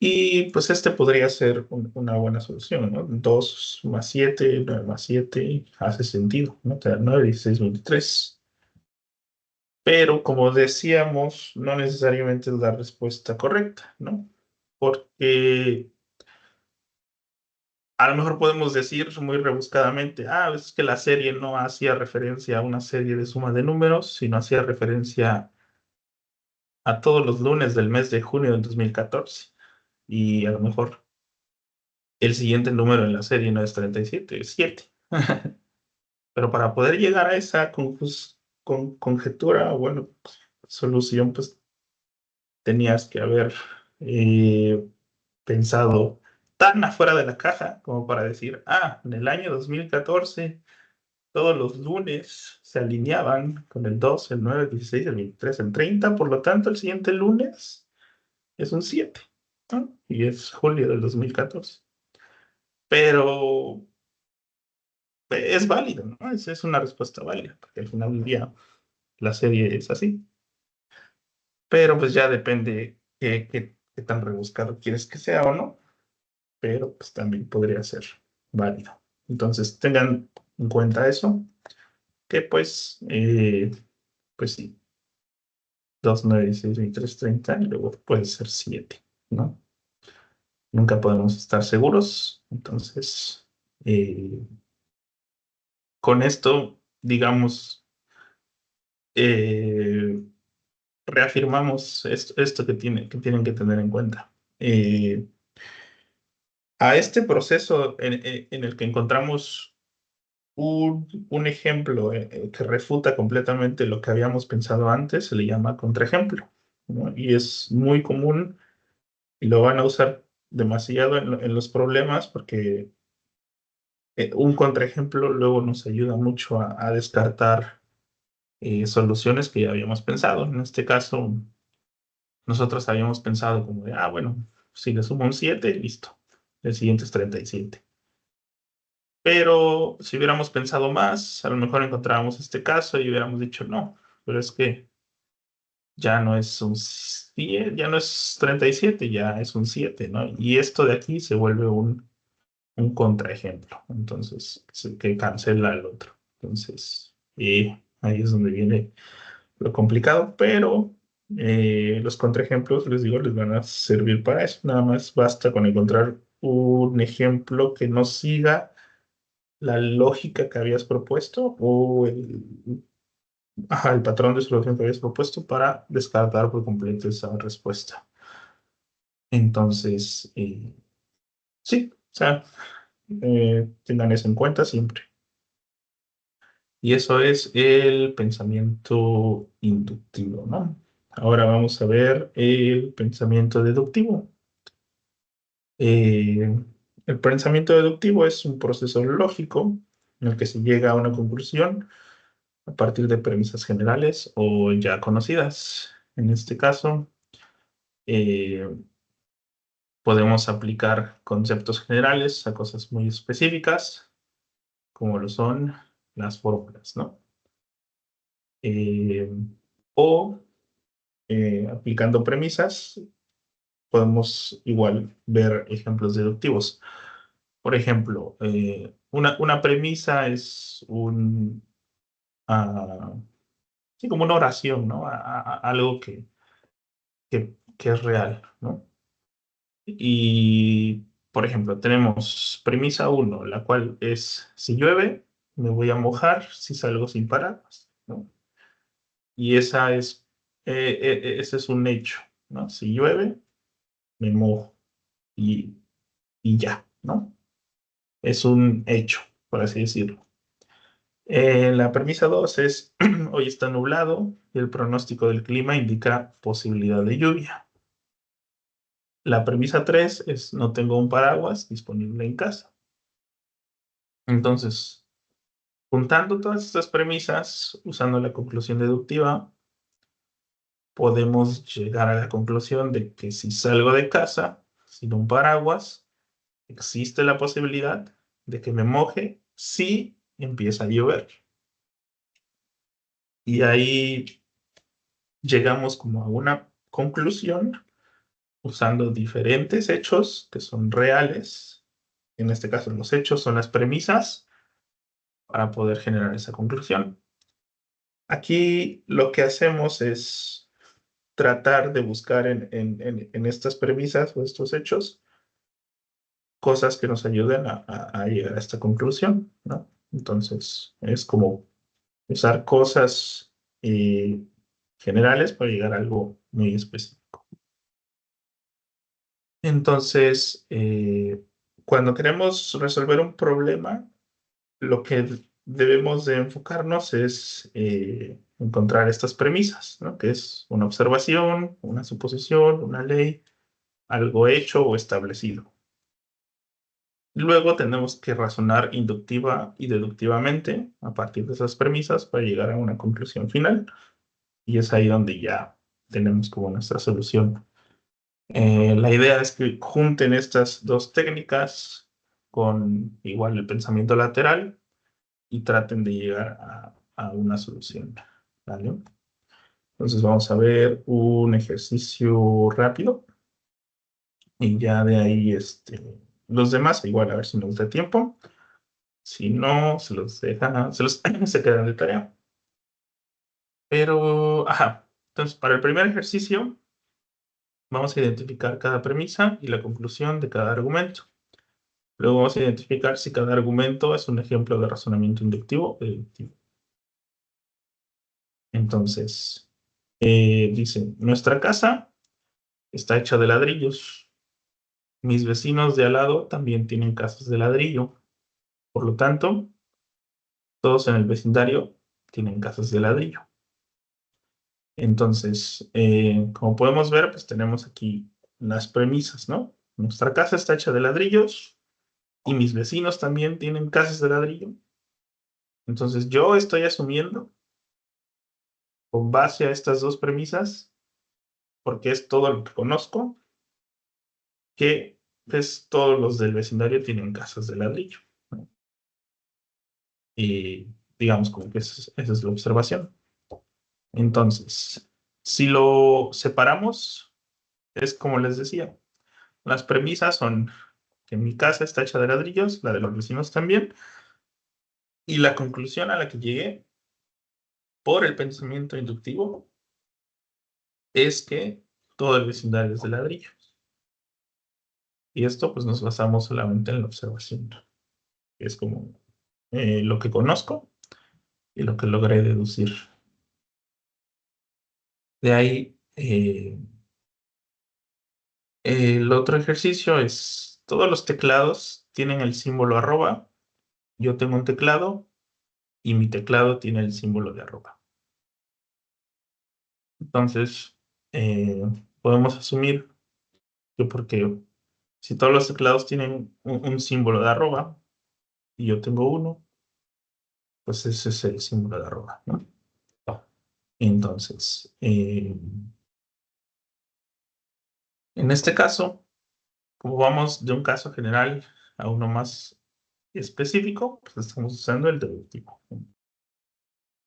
Y pues este podría ser una buena solución, ¿no? 2 más 7, 9 más 7, hace sentido, ¿no? Te da 9, 16, 23. Pero como decíamos, no necesariamente es la respuesta correcta, ¿no? Porque a lo mejor podemos decir muy rebuscadamente, es que la serie no hacía referencia a una serie de suma de números, sino hacía referencia a todos los lunes del mes de junio del 2014. Y a lo mejor el siguiente número en la serie no es 37, es 7. Pero para poder llegar a esa conjetura, bueno, solución, pues tenías que haber eh, pensado tan afuera de la caja como para decir, en el año 2014 todos los lunes se alineaban con el 2, el 9, el 16, el 23, el 30, por lo tanto el siguiente lunes es un 7, ¿no? Y es julio del 2014. Pero es válido, ¿no? Es una respuesta válida, porque al final del día la serie es así. Pero pues ya depende qué tan rebuscado quieres que sea o no, pero pues también podría ser válido. Entonces tengan en cuenta eso, que pues sí, 2, 9, 16, 23, 30 y luego puede ser 7, ¿no? Nunca podemos estar seguros. Entonces, con esto, digamos, eh, reafirmamos esto que tienen que tener en cuenta. A este proceso en el que encontramos un ejemplo que refuta completamente lo que habíamos pensado antes, se le llama contraejemplo, ¿no? Y es muy común y lo van a usar demasiado en los problemas porque un contraejemplo luego nos ayuda mucho a descartar soluciones que ya habíamos pensado. En este caso, nosotros habíamos pensado como de, bueno, si le sumo un 7, listo. El siguiente es 37. Pero si hubiéramos pensado más, a lo mejor encontrábamos este caso y hubiéramos dicho, no, pero es que ya no es un 100, ya no es 37, ya es un 7, ¿no? Y esto de aquí se vuelve un contraejemplo. Entonces, que cancela al otro. Entonces, ahí es donde viene lo complicado, pero los contraejemplos, les digo, les van a servir para eso. Nada más basta con encontrar un ejemplo que no siga la lógica que habías propuesto o el patrón de solución que habías propuesto para descartar por completo esa respuesta. Entonces, sí, o sea, tengan eso en cuenta siempre. Y eso es el pensamiento inductivo, ¿no? Ahora vamos a ver el pensamiento deductivo. El pensamiento deductivo es un proceso lógico en el que se llega a una conclusión a partir de premisas generales o ya conocidas. En este caso, eh, podemos aplicar conceptos generales a cosas muy específicas, como lo son las fórmulas, ¿no? Eh, o aplicando premisas, podemos igual ver ejemplos deductivos. Por ejemplo, una premisa es sí, como una oración, ¿no? Algo que es real, ¿no? Y, por ejemplo, tenemos premisa 1, la cual es, si llueve, me voy a mojar si salgo sin paraguas, ¿no? Y ese es un hecho, ¿no? Si llueve, me mojo y, y ya, ¿no? Es un hecho, por así decirlo. La premisa 2 es, hoy está nublado y el pronóstico del clima indica posibilidad de lluvia. La premisa 3 es, no tengo un paraguas disponible en casa. Entonces, juntando todas estas premisas, usando la conclusión deductiva, podemos llegar a la conclusión de que si salgo de casa sin un paraguas, existe la posibilidad de que me moje si empieza a llover. Y ahí llegamos como a una conclusión usando diferentes hechos que son reales. En este caso, los hechos son las premisas para poder generar esa conclusión. Aquí lo que hacemos es tratar de buscar en estas premisas o estos hechos cosas que nos ayuden a llegar a esta conclusión, ¿no? Entonces, es como usar cosas generales para llegar a algo muy específico. Entonces, cuando queremos resolver un problema, lo que debemos de enfocarnos es encontrar estas premisas, ¿no? Que es una observación, una suposición, una ley, algo hecho o establecido. Luego tenemos que razonar inductiva y deductivamente a partir de esas premisas para llegar a una conclusión final. Y es ahí donde ya tenemos como nuestra solución. La idea es que junten estas dos técnicas con igual el pensamiento lateral y traten de llegar a una solución, ¿vale? Entonces vamos a ver un ejercicio rápido y ya de ahí los demás, igual a ver si nos da tiempo. Si no, se quedan de tarea. Pero, entonces para el primer ejercicio vamos a identificar cada premisa y la conclusión de cada argumento. Luego vamos a identificar si cada argumento es un ejemplo de razonamiento inductivo o deductivo. Entonces, dice, nuestra casa está hecha de ladrillos. mis vecinos de al lado también tienen casas de ladrillo. Por lo tanto, todos en el vecindario tienen casas de ladrillo. Entonces, como podemos ver, pues tenemos aquí las premisas, ¿no? Nuestra casa está hecha de ladrillos y mis vecinos también tienen casas de ladrillo. Entonces, yo estoy asumiendo, con base a estas dos premisas, porque es todo lo que conozco, que pues, todos los del vecindario tienen casas de ladrillo, ¿no? Y digamos como que esa es la observación. Entonces, si lo separamos, es como les decía, las premisas son que mi casa está hecha de ladrillos, la de los vecinos también, y la conclusión a la que llegué por el pensamiento inductivo es que todo el vecindario es de ladrillos. Y esto pues nos basamos solamente en la observación, que es como lo que conozco y lo que logré deducir. De ahí, el otro ejercicio es, todos los teclados tienen el símbolo arroba. Yo tengo un teclado y mi teclado tiene el símbolo de arroba. Entonces, podemos asumir que porque si todos los teclados tienen un símbolo de arroba y yo tengo uno, pues ese es el símbolo de arroba, ¿no? Entonces, en este caso, como vamos de un caso general a uno más específico, pues estamos usando el deductivo.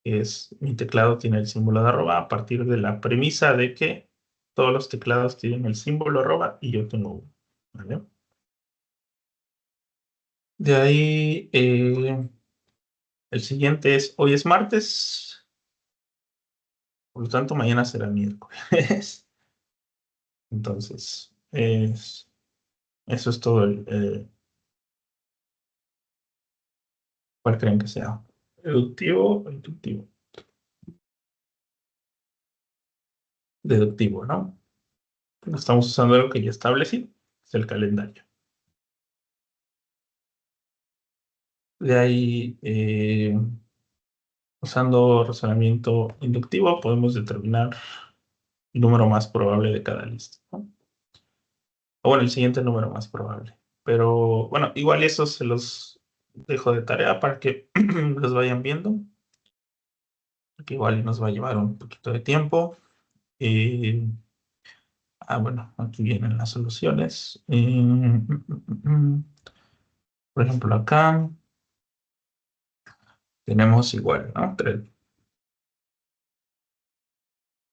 Es mi teclado tiene el símbolo de arroba a partir de la premisa de que todos los teclados tienen el símbolo arroba y yo tengo uno, ¿vale? De ahí, el siguiente es, hoy es martes, por lo tanto mañana será miércoles. Entonces, eso es todo. ¿Cuál creen que sea? ¿Deductivo o inductivo? Deductivo, ¿no? Estamos usando algo que ya establecí, es el calendario. De ahí, usando razonamiento inductivo, podemos determinar el número más probable de cada lista, ¿no? O bueno, el siguiente número más probable. Pero bueno, igual eso se los dejo de tarea para que los vayan viendo, porque igual nos va a llevar un poquito de tiempo. Bueno, aquí vienen las soluciones. Por ejemplo, acá tenemos igual, ¿no?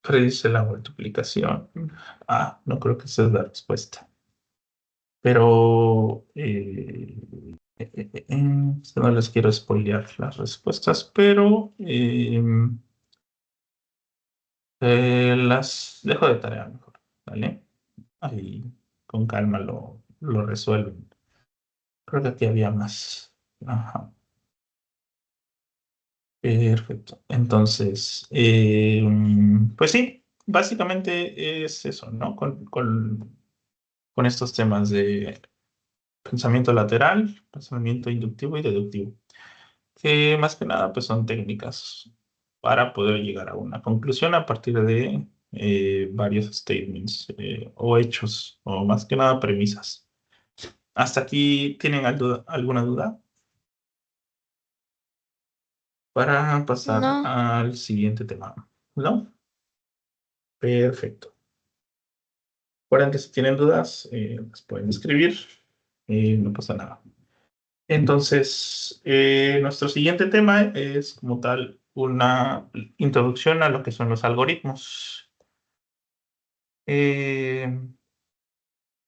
Predice la multiplicación. No creo que esa es la respuesta. Pero no les quiero spoilear las respuestas, pero las dejo de tarea mejor, ¿vale? Ahí con calma lo resuelven. Creo que aquí había más. Ajá. Perfecto. Entonces, pues sí, básicamente es eso, ¿no? Con estos temas de pensamiento lateral, pensamiento inductivo y deductivo, que más que nada pues son técnicas para poder llegar a una conclusión a partir de varios statements o hechos, o más que nada premisas. ¿Hasta aquí tienen alguna duda? Para pasar No, al siguiente tema, ¿no? Perfecto. Recuerden que si tienen dudas, las pueden escribir, no pasa nada. Entonces, nuestro siguiente tema es como tal una introducción a lo que son los algoritmos. Eh,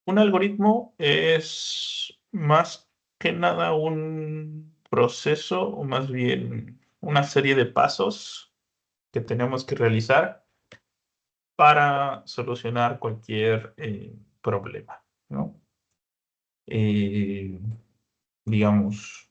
un algoritmo es más que nada un proceso, o más bien una serie de pasos que tenemos que realizar para solucionar cualquier problema, ¿no? Eh, digamos,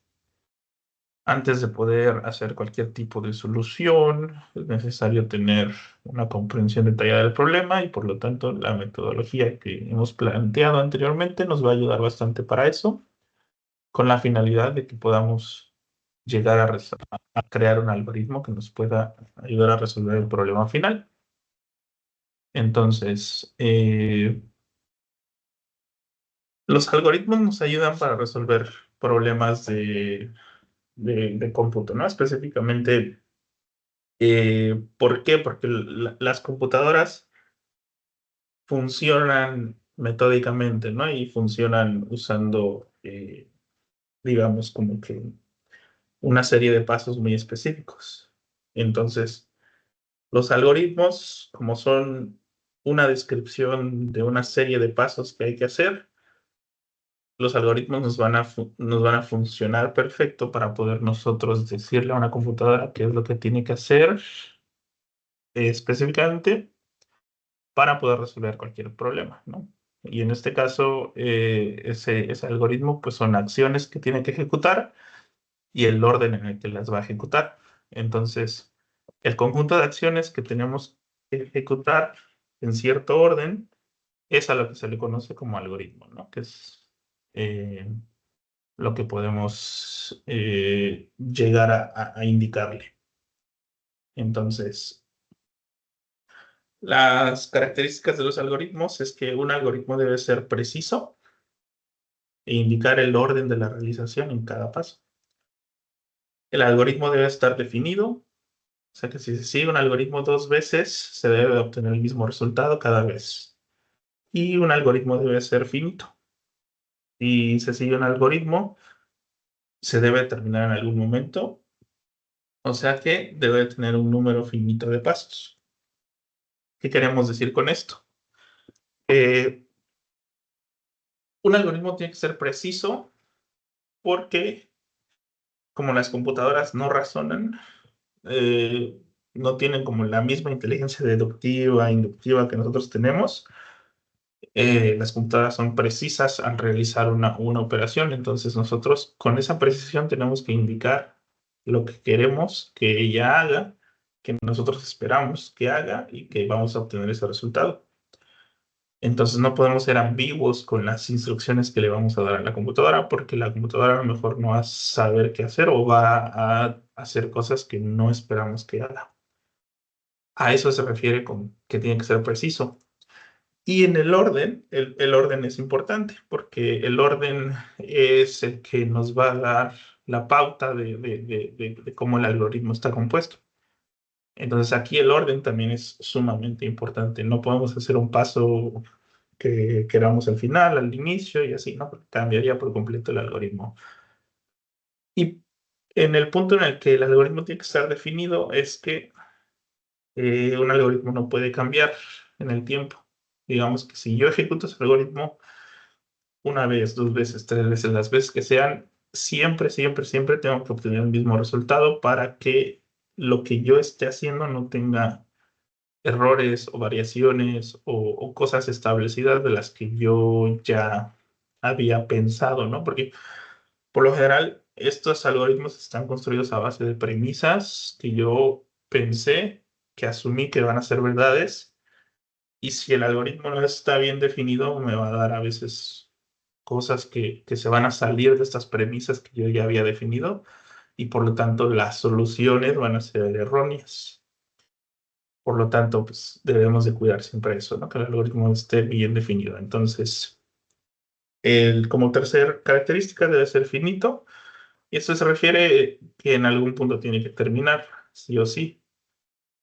Antes de poder hacer cualquier tipo de solución, es necesario tener una comprensión detallada del problema y por lo tanto la metodología que hemos planteado anteriormente nos va a ayudar bastante para eso, con la finalidad de que podamos llegar a crear un algoritmo que nos pueda ayudar a resolver el problema final. Entonces, los algoritmos nos ayudan para resolver problemas de cómputo, ¿no? Específicamente, ¿por qué? Porque las computadoras funcionan metódicamente, ¿no? Y funcionan usando, digamos, como que una serie de pasos muy específicos. Entonces, los algoritmos, como son una descripción de una serie de pasos que hay que hacer, los algoritmos nos van a funcionar perfecto para poder nosotros decirle a una computadora qué es lo que tiene que hacer específicamente para poder resolver cualquier problema, ¿no? Y en este caso, ese algoritmo, pues son acciones que tiene que ejecutar y el orden en el que las va a ejecutar. Entonces, el conjunto de acciones que tenemos que ejecutar en cierto orden es a lo que se le conoce como algoritmo, ¿no? Que es lo que podemos llegar a indicarle. Entonces, las características de los algoritmos es que un algoritmo debe ser preciso e indicar el orden de la realización en cada paso. El algoritmo debe estar definido, o sea que si se sigue un algoritmo 2 veces, se debe obtener el mismo resultado cada vez. Y un algoritmo debe ser finito. Si se sigue un algoritmo, se debe terminar en algún momento, o sea que debe tener un número finito de pasos. ¿Qué queremos decir con esto? Un algoritmo tiene que ser preciso porque como las computadoras no razonan, no tienen como la misma inteligencia deductiva, inductiva que nosotros tenemos, las computadoras son precisas al realizar una operación, entonces nosotros con esa precisión tenemos que indicar lo que queremos que ella haga, que nosotros esperamos que haga y que vamos a obtener ese resultado. Entonces no podemos ser ambiguos con las instrucciones que le vamos a dar a la computadora porque la computadora a lo mejor no va a saber qué hacer o va a hacer cosas que no esperamos que haga. A eso se refiere con que tiene que ser preciso. Y en el orden, el orden es importante porque el orden es el que nos va a dar la pauta de cómo el algoritmo está compuesto. Entonces aquí el orden también es sumamente importante. No podemos hacer un paso que queramos al final, al inicio y así, ¿no? Porque cambiaría por completo el algoritmo. Y en el punto en el que el algoritmo tiene que estar definido es que un algoritmo no puede cambiar en el tiempo. Digamos que si yo ejecuto ese algoritmo una vez, 2 veces, 3 veces, las veces que sean, siempre, siempre, siempre tengo que obtener el mismo resultado para que lo que yo esté haciendo no tenga errores o variaciones o cosas establecidas de las que yo ya había pensado, ¿no? Porque por lo general estos algoritmos están construidos a base de premisas que yo pensé, que asumí que van a ser verdades, y si el algoritmo no está bien definido, me va a dar a veces cosas que se van a salir de estas premisas que yo ya había definido, y por lo tanto las soluciones van a ser erróneas. Por lo tanto, pues debemos de cuidar siempre eso, ¿no? Que el algoritmo esté bien definido. Entonces, como tercer característica debe ser finito. Y esto se refiere que en algún punto tiene que terminar, sí o sí.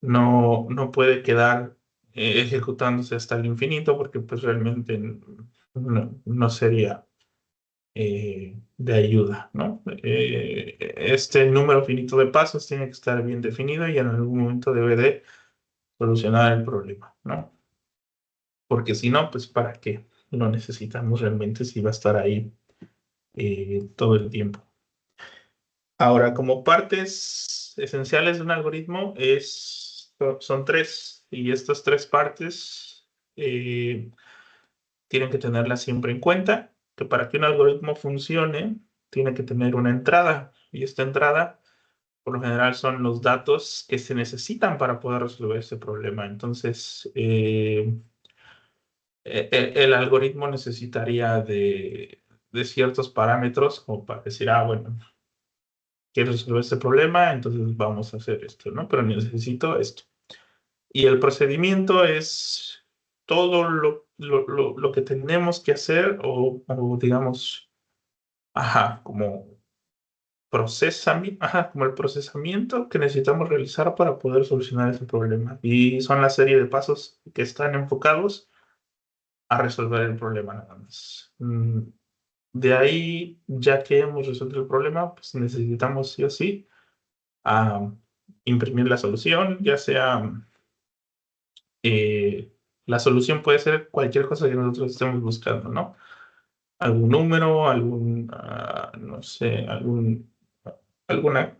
No, no puede quedar ejecutándose hasta el infinito porque pues realmente no sería de ayuda, ¿no? Este número finito de pasos tiene que estar bien definido y en algún momento debe de solucionar el problema, ¿no? Porque si no, pues ¿para qué? Lo necesitamos realmente si va a estar ahí todo el tiempo. Ahora, como partes esenciales de un algoritmo son 3, y estas 3 partes tienen que tenerlas siempre en cuenta, que para que un algoritmo funcione, tiene que tener una entrada. Y esta entrada, por lo general, son los datos que se necesitan para poder resolver este problema. Entonces, el algoritmo necesitaría de ciertos parámetros como para decir, bueno, quiero resolver este problema, entonces vamos a hacer esto, ¿no? Pero necesito esto. Y el procedimiento es todo lo que tenemos que hacer o digamos, como como el procesamiento que necesitamos realizar para poder solucionar ese problema. Y son la serie de pasos que están enfocados a resolver el problema nada más. De ahí, ya que hemos resuelto el problema, pues necesitamos sí o sí imprimir la solución, ya sea la solución puede ser cualquier cosa que nosotros estemos buscando, ¿no? Algún número, no sé, alguna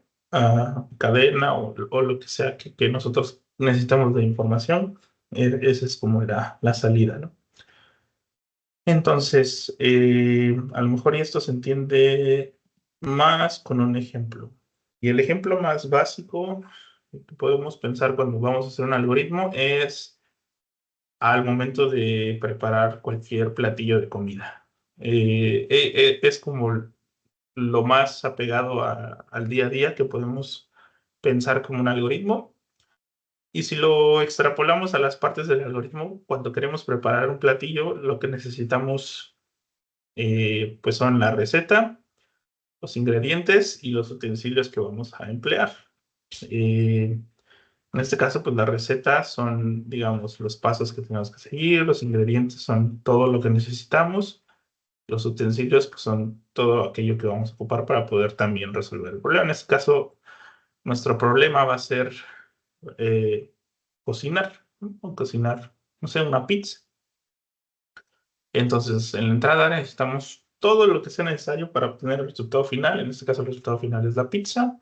cadena o lo que sea que nosotros necesitamos de información. Esa es como la salida, ¿no? Entonces, a lo mejor esto se entiende más con un ejemplo. Y el ejemplo más básico que podemos pensar cuando vamos a hacer un algoritmo es al momento de preparar cualquier platillo de comida. Es como lo más apegado al día a día que podemos pensar como un algoritmo. Y si lo extrapolamos a las partes del algoritmo, cuando queremos preparar un platillo, lo que necesitamos pues son la receta, los ingredientes y los utensilios que vamos a emplear. En este caso, pues la receta son, digamos, los pasos que tenemos que seguir, los ingredientes son todo lo que necesitamos, los utensilios pues son todo aquello que vamos a ocupar para poder también resolver el problema. En este caso, nuestro problema va a ser cocinar, ¿no? O cocinar, no sé, una pizza. Entonces, en la entrada necesitamos todo lo que sea necesario para obtener el resultado final. En este caso, el resultado final es la pizza.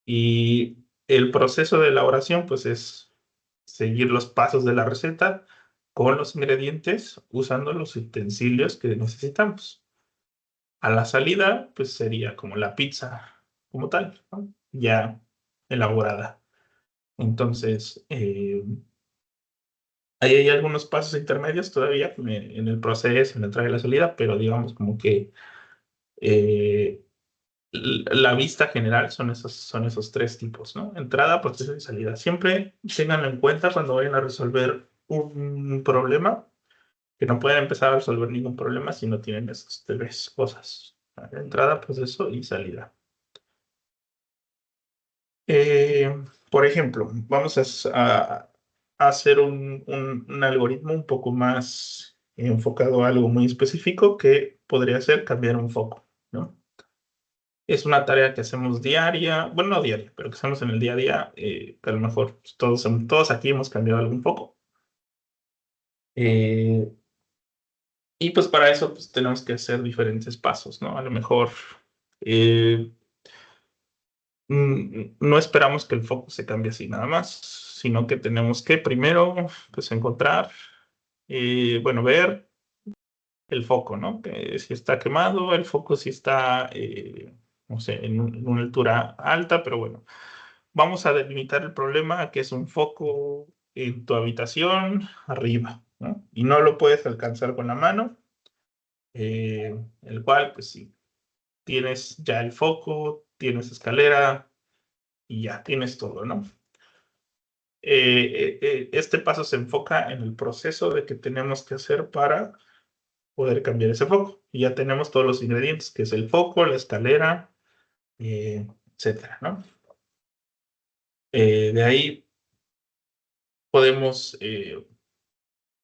Y el proceso de elaboración, pues, es seguir los pasos de la receta con los ingredientes, usando los utensilios que necesitamos. A la salida, pues, sería como la pizza como tal, ¿no? Ya elaborada. Entonces, ahí hay algunos pasos intermedios todavía en el proceso, en la entrada y la salida, pero digamos como que eh, la vista general son esos tres tipos, ¿no? Entrada, proceso y salida. Siempre ténganlo en cuenta cuando vayan a resolver un problema, que no pueden empezar a resolver ningún problema si no tienen esas tres cosas. Entrada, proceso y salida. Por ejemplo, vamos a hacer un algoritmo un poco más enfocado a algo muy específico que podría ser cambiar un foco, ¿no? Es una tarea que hacemos diaria, bueno, no diaria, pero que hacemos en el día a día, que a lo mejor pues, todos aquí hemos cambiado algún foco. Eh, y pues para eso pues, tenemos que hacer diferentes pasos, ¿no? A lo mejor eh, no esperamos que el foco se cambie así nada más, sino que tenemos que primero pues encontrar, bueno, ver el foco, ¿no? Que si está quemado, el foco si está, no sé, en una altura alta, pero bueno, vamos a delimitar el problema a que es un foco en tu habitación arriba, ¿no? Y no lo puedes alcanzar con la mano, el cual, pues sí, tienes ya el foco, tienes escalera y ya tienes todo, ¿no? Este paso se enfoca en el proceso de que tenemos que hacer para poder cambiar ese foco. Y ya tenemos todos los ingredientes, que es el foco, la escalera, etcétera, ¿no? De ahí podemos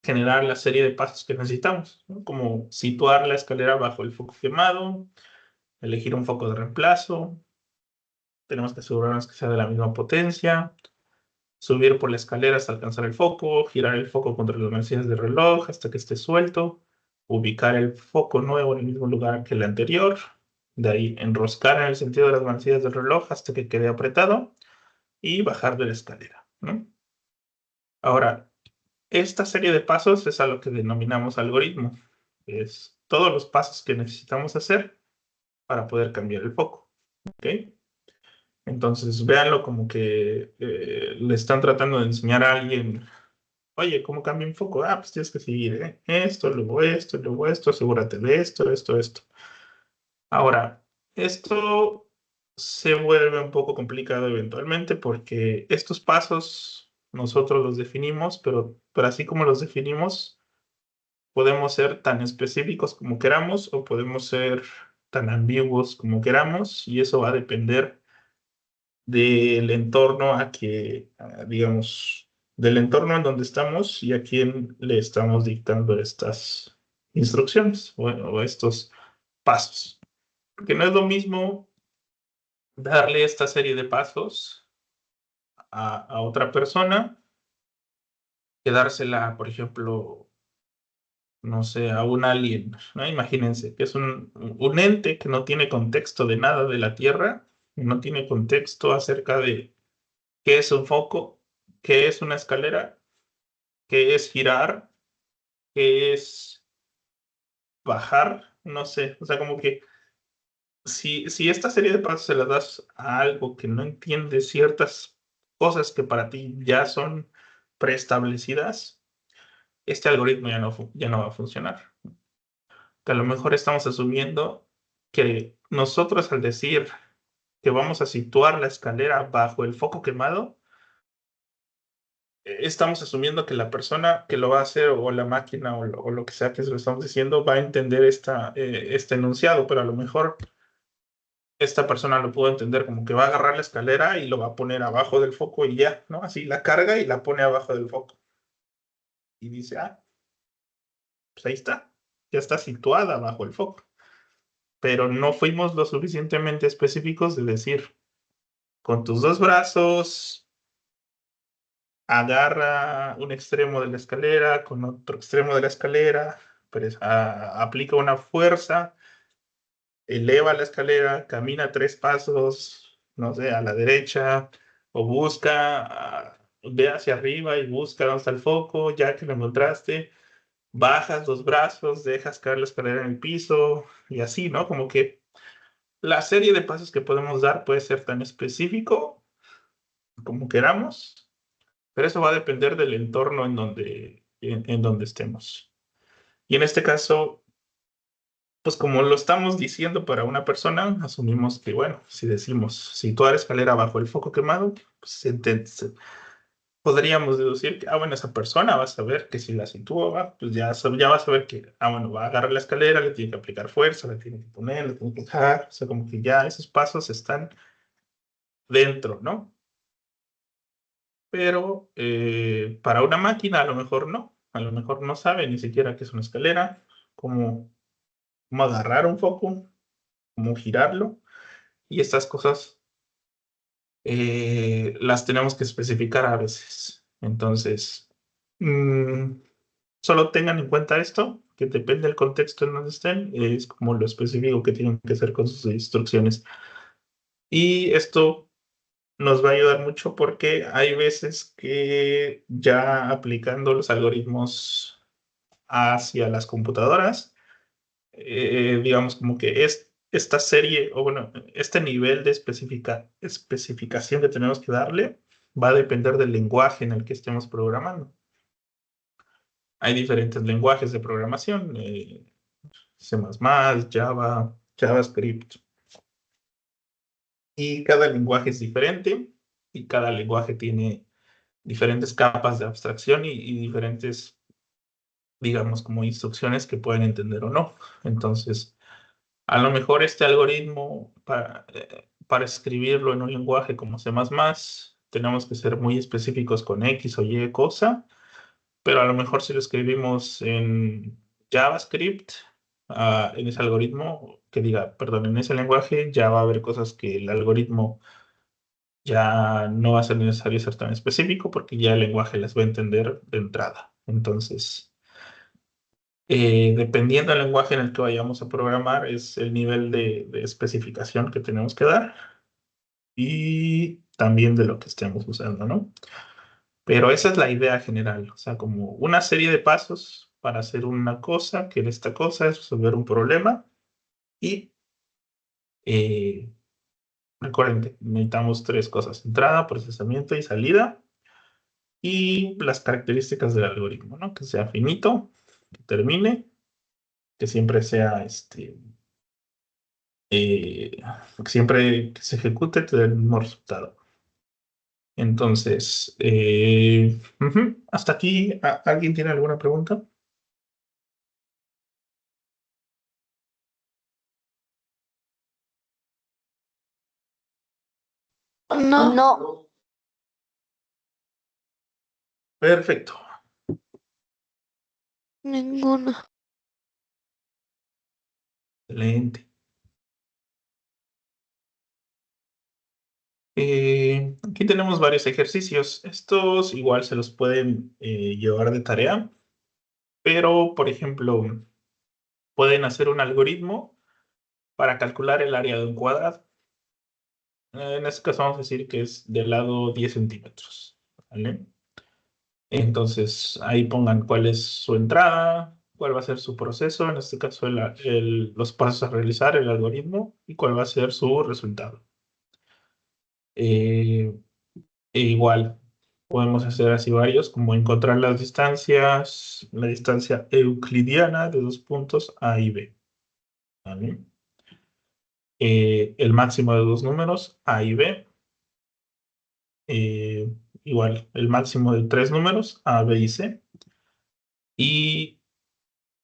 generar la serie de pasos que necesitamos, ¿no? Como situar la escalera bajo el foco quemado, elegir un foco de reemplazo, tenemos que asegurarnos que sea de la misma potencia, subir por la escalera hasta alcanzar el foco, girar el foco contra las manecillas del reloj hasta que esté suelto, ubicar el foco nuevo en el mismo lugar que el anterior, de ahí enroscar en el sentido de las manecillas del reloj hasta que quede apretado y bajar de la escalera, ¿no? Ahora, esta serie de pasos es a lo que denominamos algoritmo. Es todos los pasos que necesitamos hacer para poder cambiar el foco. ¿ok? Entonces, véanlo como que le están tratando de enseñar a alguien, oye, ¿cómo cambia un foco? Ah, pues tienes que seguir esto, luego esto, asegúrate de esto. Ahora, esto se vuelve un poco complicado eventualmente porque estos pasos nosotros los definimos, pero así como los definimos, podemos ser tan específicos como queramos o podemos ser tan ambiguos como queramos y eso va a depender del entorno digamos, del entorno en donde estamos y a quién le estamos dictando estas instrucciones o estos pasos. Porque no es lo mismo darle esta serie de pasos a otra persona que dársela, por ejemplo, no sé, a un alien, ¿no? Imagínense que es un ente que no tiene contexto de nada de la Tierra, no tiene contexto acerca de qué es un foco, qué es una escalera, qué es girar, qué es bajar, no sé, o sea, como que si esta serie de pasos se las das a algo que no entiende ciertas cosas que para ti ya son preestablecidas, este algoritmo ya no va a funcionar. Que a lo mejor estamos asumiendo que nosotros al decir que vamos a situar la escalera bajo el foco quemado, estamos asumiendo que la persona que lo va a hacer o la máquina o lo que sea que se lo estamos diciendo va a entender este enunciado, pero a lo mejor esta persona lo pudo entender como que va a agarrar la escalera y lo va a poner abajo del foco y ya, ¿no? Así la carga y la pone abajo del foco. Y dice, ah, pues ahí está, ya está situada bajo el foco. Pero no fuimos lo suficientemente específicos de decir, con tus dos brazos, agarra un extremo de la escalera con otro extremo de la escalera, aplica una fuerza, eleva la escalera, camina 3 pasos, no sé, a la derecha, o ve hacia arriba y busca dónde está el foco, ya que lo encontraste, bajas los brazos, dejas caer la escalera en el piso, y así, ¿no? Como que la serie de pasos que podemos dar puede ser tan específico como queramos, pero eso va a depender del entorno en donde estemos. Y en este caso, pues como lo estamos diciendo para una persona, asumimos que, bueno, si decimos situar escalera bajo el foco quemado, pues podríamos deducir que, bueno, esa persona va a saber que si la sitúa, pues ya va a saber que, bueno, va a agarrar la escalera, le tiene que aplicar fuerza, le tiene que poner, le tiene que dejar, o sea, como que ya esos pasos están dentro, ¿no? Pero para una máquina a lo mejor no sabe ni siquiera qué es una escalera, cómo, cómo agarrar un foco, cómo girarlo, y estas cosas las tenemos que especificar a veces. Entonces, mm, solo tengan en cuenta esto, que depende del contexto en donde estén, es como lo específico que tienen que hacer con sus instrucciones. Y esto nos va a ayudar mucho porque hay veces que ya aplicando los algoritmos hacia las computadoras, digamos como que esta serie, o bueno, este nivel de especificación que tenemos que darle va a depender del lenguaje en el que estemos programando. Hay diferentes lenguajes de programación, C++, Java, JavaScript, y cada lenguaje es diferente y cada lenguaje tiene diferentes capas de abstracción y diferentes, digamos, como instrucciones que pueden entender o no. Entonces, a lo mejor este algoritmo para escribirlo en un lenguaje como C++, tenemos que ser muy específicos con X o Y cosa, pero a lo mejor si lo escribimos en JavaScript, en ese algoritmo, perdón, en ese lenguaje, ya va a haber cosas que el algoritmo ya no va a ser necesario ser tan específico porque ya el lenguaje las va a entender de entrada. Entonces, dependiendo del lenguaje en el que vayamos a programar, es el nivel de especificación que tenemos que dar y también de lo que estemos usando, ¿no? Pero esa es la idea general, o sea, como una serie de pasos para hacer una cosa, que esta cosa es resolver un problema y Recuerden que necesitamos tres cosas: entrada, procesamiento y salida. Y las características del algoritmo, ¿no? Que sea finito, que termine, que siempre sea que siempre que se ejecute te dé el mismo resultado. Entonces, hasta aquí, ¿alguien tiene alguna pregunta? No. Perfecto. Ninguna. Excelente. Aquí tenemos varios ejercicios. Estos igual se los pueden llevar de tarea, pero, por ejemplo, pueden hacer un algoritmo para calcular el área de un cuadrado. En este caso vamos a decir que es de lado 10 centímetros, ¿vale? Entonces ahí pongan cuál es su entrada, cuál va a ser su proceso, en este caso los pasos a realizar, el algoritmo, y cuál va a ser su resultado. E igual, podemos hacer así varios, como encontrar las distancias, la distancia euclidiana de dos puntos A y B, ¿vale? El máximo de dos números, A y B. Igual, el máximo de tres números, A, B y C. Y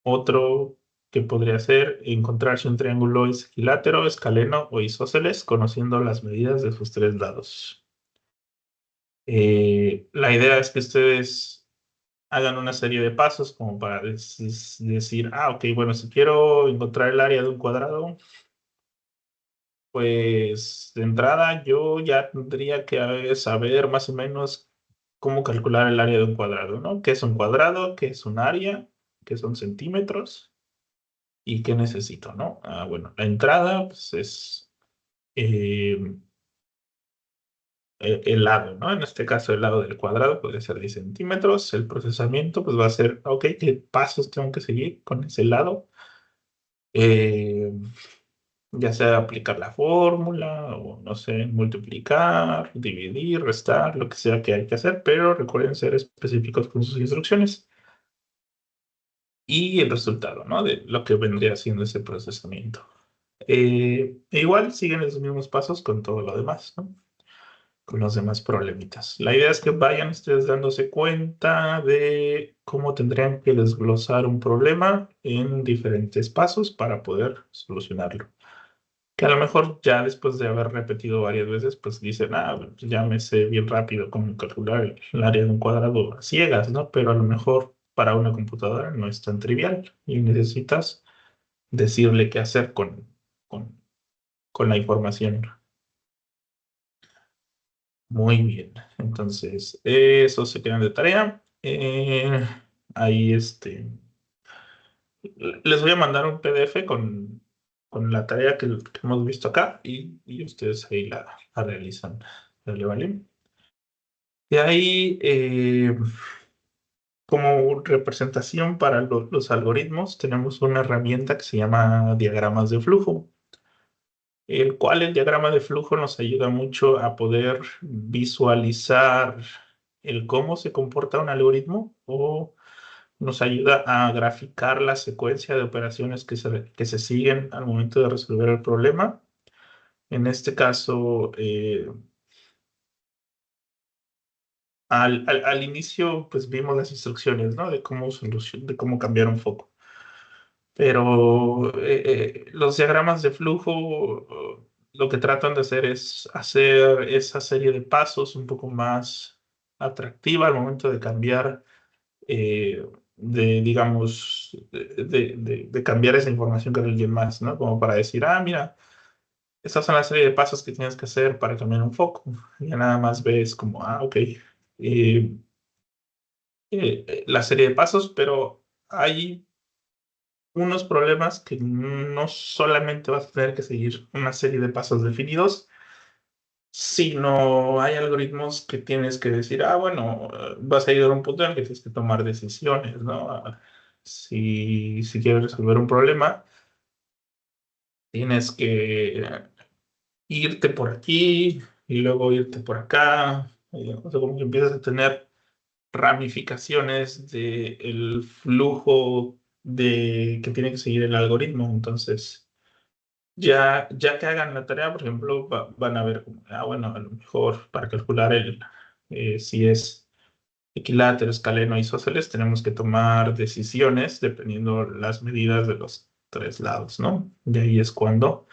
otro que podría ser encontrar si un triángulo es equilátero, escaleno o isósceles, conociendo las medidas de sus tres lados. La idea es que ustedes hagan una serie de pasos como para decir, ok, bueno, si quiero encontrar el área de un cuadrado, pues de entrada yo ya tendría que saber más o menos cómo calcular el área de un cuadrado, ¿no? ¿Qué es un cuadrado? ¿Qué es un área? ¿Qué son centímetros? ¿Y qué necesito, no? Bueno, la entrada pues, es eh, el lado, ¿no? En este caso, el lado del cuadrado puede ser 10 centímetros. El procesamiento pues va a ser, ok, ¿qué pasos tengo que seguir con ese lado? Eh, ya sea aplicar la fórmula o, no sé, multiplicar, dividir, restar, lo que sea que hay que hacer, pero recuerden ser específicos con sus instrucciones y el resultado, ¿no? De lo que vendría siendo ese procesamiento. Igual siguen los mismos pasos con todo lo demás, ¿no? Con los demás problemitas. La idea es que vayan ustedes dándose cuenta de cómo tendrían que desglosar un problema en diferentes pasos para poder solucionarlo. Que a lo mejor ya después de haber repetido varias veces, pues dicen, pues ya me sé bien rápido cómo calcular el área de un cuadrado a ciegas, ¿no? Pero a lo mejor para una computadora no es tan trivial y necesitas decirle qué hacer con, con la información. Muy bien. Entonces, eso se quedan de tarea. Ahí les voy a mandar un PDF con la tarea que hemos visto acá y ustedes ahí la realizan. ¿Vale? ¿Vale? De ahí, como representación para los algoritmos, tenemos una herramienta que se llama diagramas de flujo, el cual el diagrama de flujo nos ayuda mucho a poder visualizar el cómo se comporta un algoritmo o nos ayuda a graficar la secuencia de operaciones que se siguen al momento de resolver el problema. En este caso, al inicio, pues vimos las instrucciones, ¿no? De cómo cambiar un foco. Pero los diagramas de flujo lo que tratan de hacer es hacer esa serie de pasos un poco más atractiva al momento de cambiar, digamos, de cambiar esa información con alguien más, ¿no? Como para decir, mira, esas son la serie de pasos que tienes que hacer para cambiar un foco. Ya nada más ves como, ok, la serie de pasos, pero hay unos problemas que no solamente vas a tener que seguir una serie de pasos definidos, sino hay algoritmos que tienes que decir, bueno, vas a llegar a un punto en el que tienes que tomar decisiones, ¿no? Si quieres resolver un problema, tienes que irte por aquí y luego irte por acá. O sea, como que empiezas a tener ramificaciones del flujo que tiene que seguir el algoritmo. Entonces, ya que hagan la tarea, por ejemplo, van a ver, bueno, a lo mejor para calcular si es equilátero, escaleno, isósceles, tenemos que tomar decisiones dependiendo las medidas de los tres lados, ¿no? Y ahí es cuando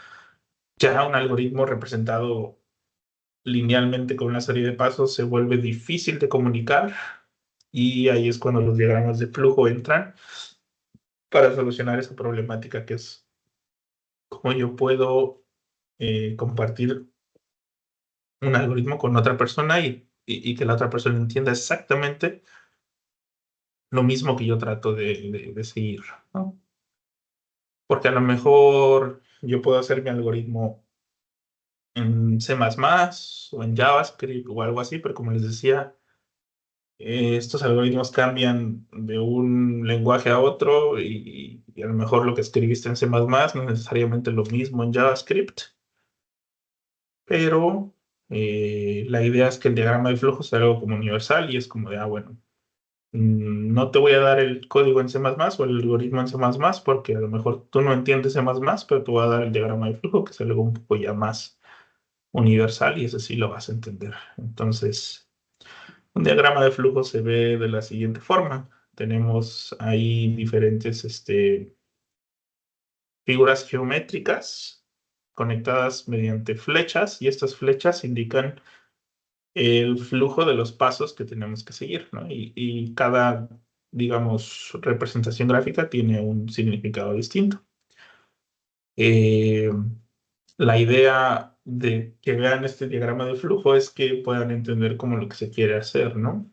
ya un algoritmo representado linealmente con una serie de pasos se vuelve difícil de comunicar y ahí es cuando los diagramas de flujo entran para solucionar esa problemática que es cómo yo puedo compartir un algoritmo con otra persona y que la otra persona entienda exactamente lo mismo que yo trato de seguir, ¿no? Porque a lo mejor yo puedo hacer mi algoritmo en C++ o en JavaScript o algo así, pero como les decía, estos algoritmos cambian de un lenguaje a otro y a lo mejor lo que escribiste en C++ no es necesariamente lo mismo en JavaScript, pero la idea es que el diagrama de flujo sea algo como universal y es como de, bueno, no te voy a dar el código en C++ o el algoritmo en C++ porque a lo mejor tú no entiendes C++, pero te voy a dar el diagrama de flujo que es algo un poco ya más universal y ese sí lo vas a entender. Entonces, un diagrama de flujo se ve de la siguiente forma. Tenemos ahí diferentes figuras geométricas conectadas mediante flechas y estas flechas indican el flujo de los pasos que tenemos que seguir, ¿no? Y cada, digamos, representación gráfica tiene un significado distinto. Eh, la idea de que vean este diagrama de flujo es que puedan entender cómo lo que se quiere hacer, ¿no?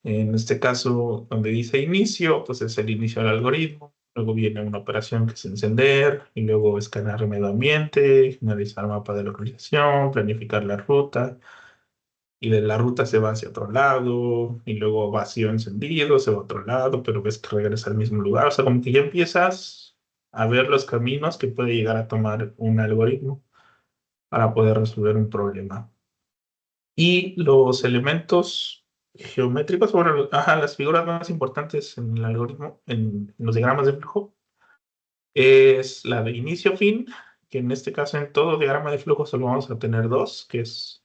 En este caso, donde dice inicio, pues es el inicio del algoritmo. Luego viene una operación que es encender, y luego escanear el medio ambiente, finalizar mapa de localización, planificar la ruta, y de la ruta se va hacia otro lado, y luego vacío encendido, se va a otro lado, pero ves que regresa al mismo lugar. O sea, como que ya empiezas a ver los caminos que puede llegar a tomar un algoritmo para poder resolver un problema. Y los elementos geométricos, bueno, las figuras más importantes en el algoritmo, en los diagramas de flujo, es la de inicio-fin, que en este caso en todo diagrama de flujo solo vamos a tener dos, que es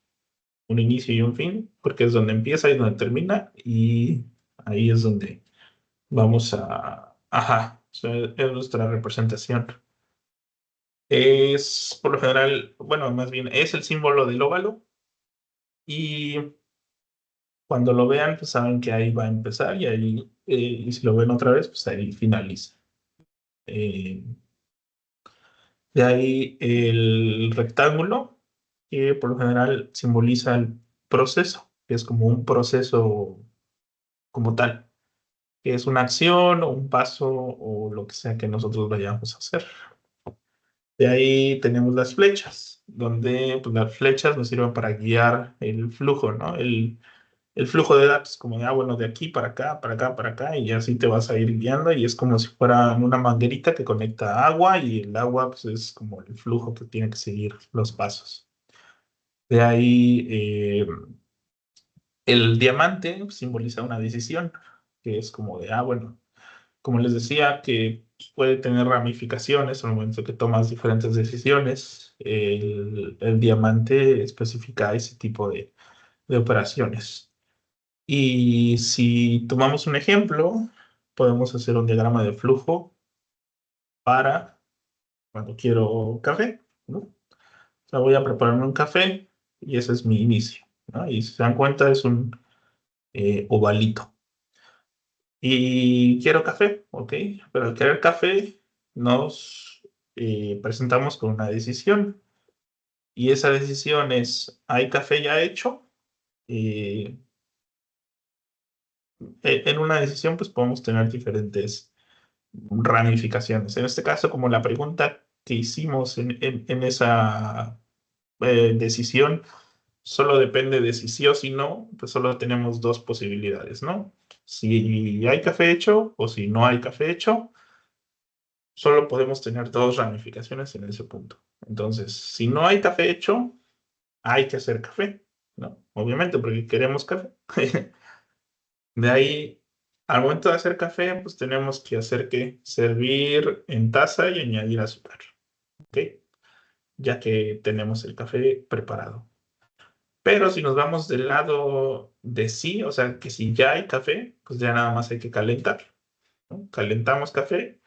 un inicio y un fin, porque es donde empieza y donde termina, y ahí es donde vamos o sea, es nuestra representación. Es, por lo general, bueno, más bien, es el símbolo del óvalo, y cuando lo vean, pues saben que ahí va a empezar y ahí, y si lo ven otra vez, pues ahí finaliza. Eh, de ahí el rectángulo, que por lo general simboliza el proceso, que es como un proceso como tal, que es una acción o un paso o lo que sea que nosotros vayamos a hacer. De ahí tenemos las flechas, donde pues, las flechas nos sirven para guiar el flujo, ¿no? El flujo de datos, como de, bueno, de aquí para acá, para acá, para acá, y así te vas a ir guiando, y es como si fuera una manguerita que conecta agua, y el agua, pues, es como el flujo que tiene que seguir los pasos. De ahí, el diamante simboliza una decisión, que es como de, bueno, como les decía, que puede tener ramificaciones al momento que tomas diferentes decisiones. El diamante especifica ese tipo de operaciones. Y si tomamos un ejemplo, podemos hacer un diagrama de flujo para cuando quiero café, ¿no? O sea, voy a prepararme un café y ese es mi inicio, ¿no? Y si se dan cuenta es un ovalito. Y quiero café, ¿ok? Pero al querer café nos presentamos con una decisión. Y esa decisión es, ¿hay café ya hecho? Eh, en una decisión pues podemos tener diferentes ramificaciones. En este caso, como la pregunta que hicimos en esa decisión solo depende de si sí o si no, pues solo tenemos dos posibilidades, ¿no? Si hay café hecho o si no hay café hecho. solo podemos tener dos ramificaciones en ese punto. Entonces, si no hay café hecho, hay que hacer café, ¿no? Obviamente, porque queremos café. De ahí, al momento de hacer café, pues tenemos que hacer que servir en taza y añadir azúcar, ¿ok? Ya que tenemos el café preparado. Pero si nos vamos del lado de sí, o sea, que si ya hay café, pues ya nada más hay que calentar, ¿no? Calentamos café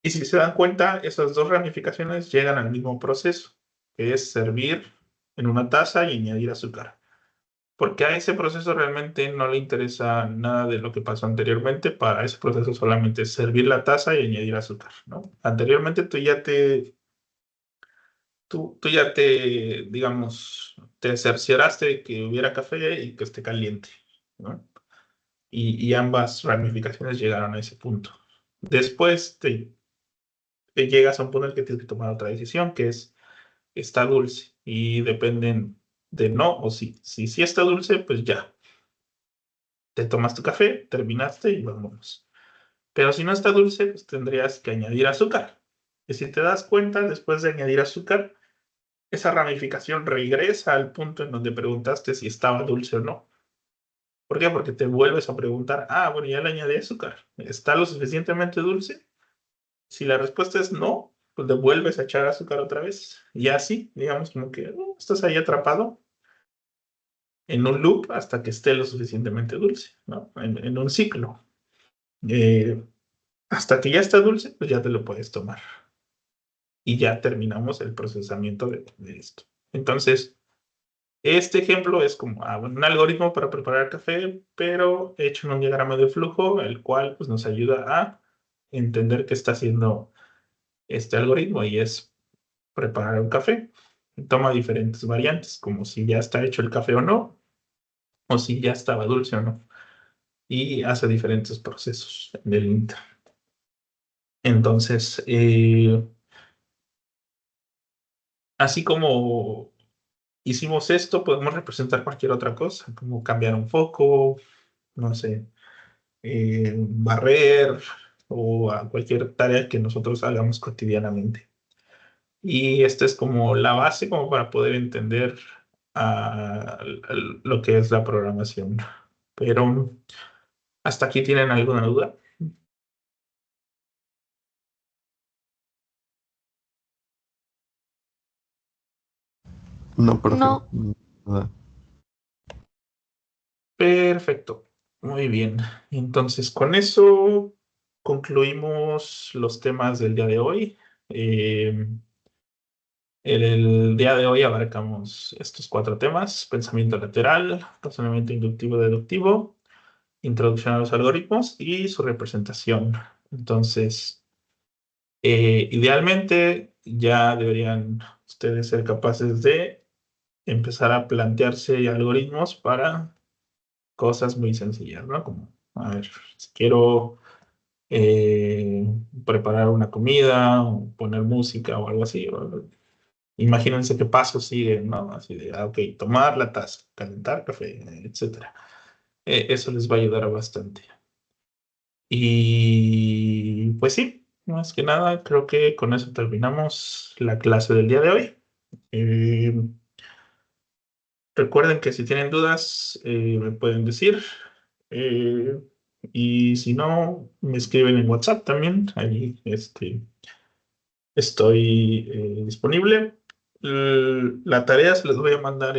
y si se dan cuenta, esas dos ramificaciones llegan al mismo proceso, que es servir en una taza y añadir azúcar. Porque a ese proceso realmente no le interesa nada de lo que pasó anteriormente. Para ese proceso solamente es servir la taza y añadir azúcar, ¿no? Anteriormente tú ya te, digamos, te cercioraste de que hubiera café y que esté caliente, ¿no? Y ambas ramificaciones llegaron a ese punto. Después te llegas a un punto en el que tienes que tomar otra decisión, que es, está dulce, y dependen de no o sí. Si sí está dulce, pues ya, te tomas tu café, terminaste y vámonos. Pero si no está dulce, pues tendrías que añadir azúcar. Y si te das cuenta, después de añadir azúcar, esa ramificación regresa al punto en donde preguntaste si estaba dulce o no. ¿Por qué? Porque te vuelves a preguntar, ah, bueno, ya le añadí azúcar. ¿Está lo suficientemente dulce? Si la respuesta es no, pues le vuelves a echar azúcar otra vez. Y así, digamos, como que estás ahí atrapado en un loop hasta que esté lo suficientemente dulce, ¿no? En un ciclo. Eh, Hasta que ya está dulce, pues ya te lo puedes tomar. Y ya terminamos el procesamiento de esto. Entonces, este ejemplo es como bueno, un algoritmo para preparar café, pero hecho en un diagrama de flujo, el cual pues, nos ayuda a entender qué está haciendo este algoritmo y es preparar un café. Toma diferentes variantes, como si ya está hecho el café o no, o si ya estaba dulce o no. Y hace diferentes procesos en el Inter. Entonces, así como hicimos esto, podemos representar cualquier otra cosa, como cambiar un foco, no sé, barrer o a cualquier tarea que nosotros hagamos cotidianamente. Y esta es como la base como para poder entender lo que es la programación. Pero hasta aquí tienen alguna duda. No, profe. No, Nada. Perfecto. Muy bien. Entonces, con eso concluimos los temas del día de hoy. En el día de hoy abarcamos estos cuatro temas: pensamiento lateral, razonamiento inductivo deductivo, introducción a los algoritmos y su representación. Entonces, idealmente ya deberían ustedes ser capaces de empezar a plantearse algoritmos para cosas muy sencillas, ¿no? Como, a ver, si quiero eh, preparar una comida, o poner música o algo así. Imagínense qué pasos siguen, ¿no? Así de, ok, tomar la taza, calentar café, etcétera. Eso les va a ayudar bastante. Y pues sí, más que nada, creo que con eso terminamos la clase del día de hoy. Eh, Recuerden que si tienen dudas, me pueden decir. eh, y si no, me escriben en WhatsApp también. Ahí estoy disponible. La tarea se les voy a mandar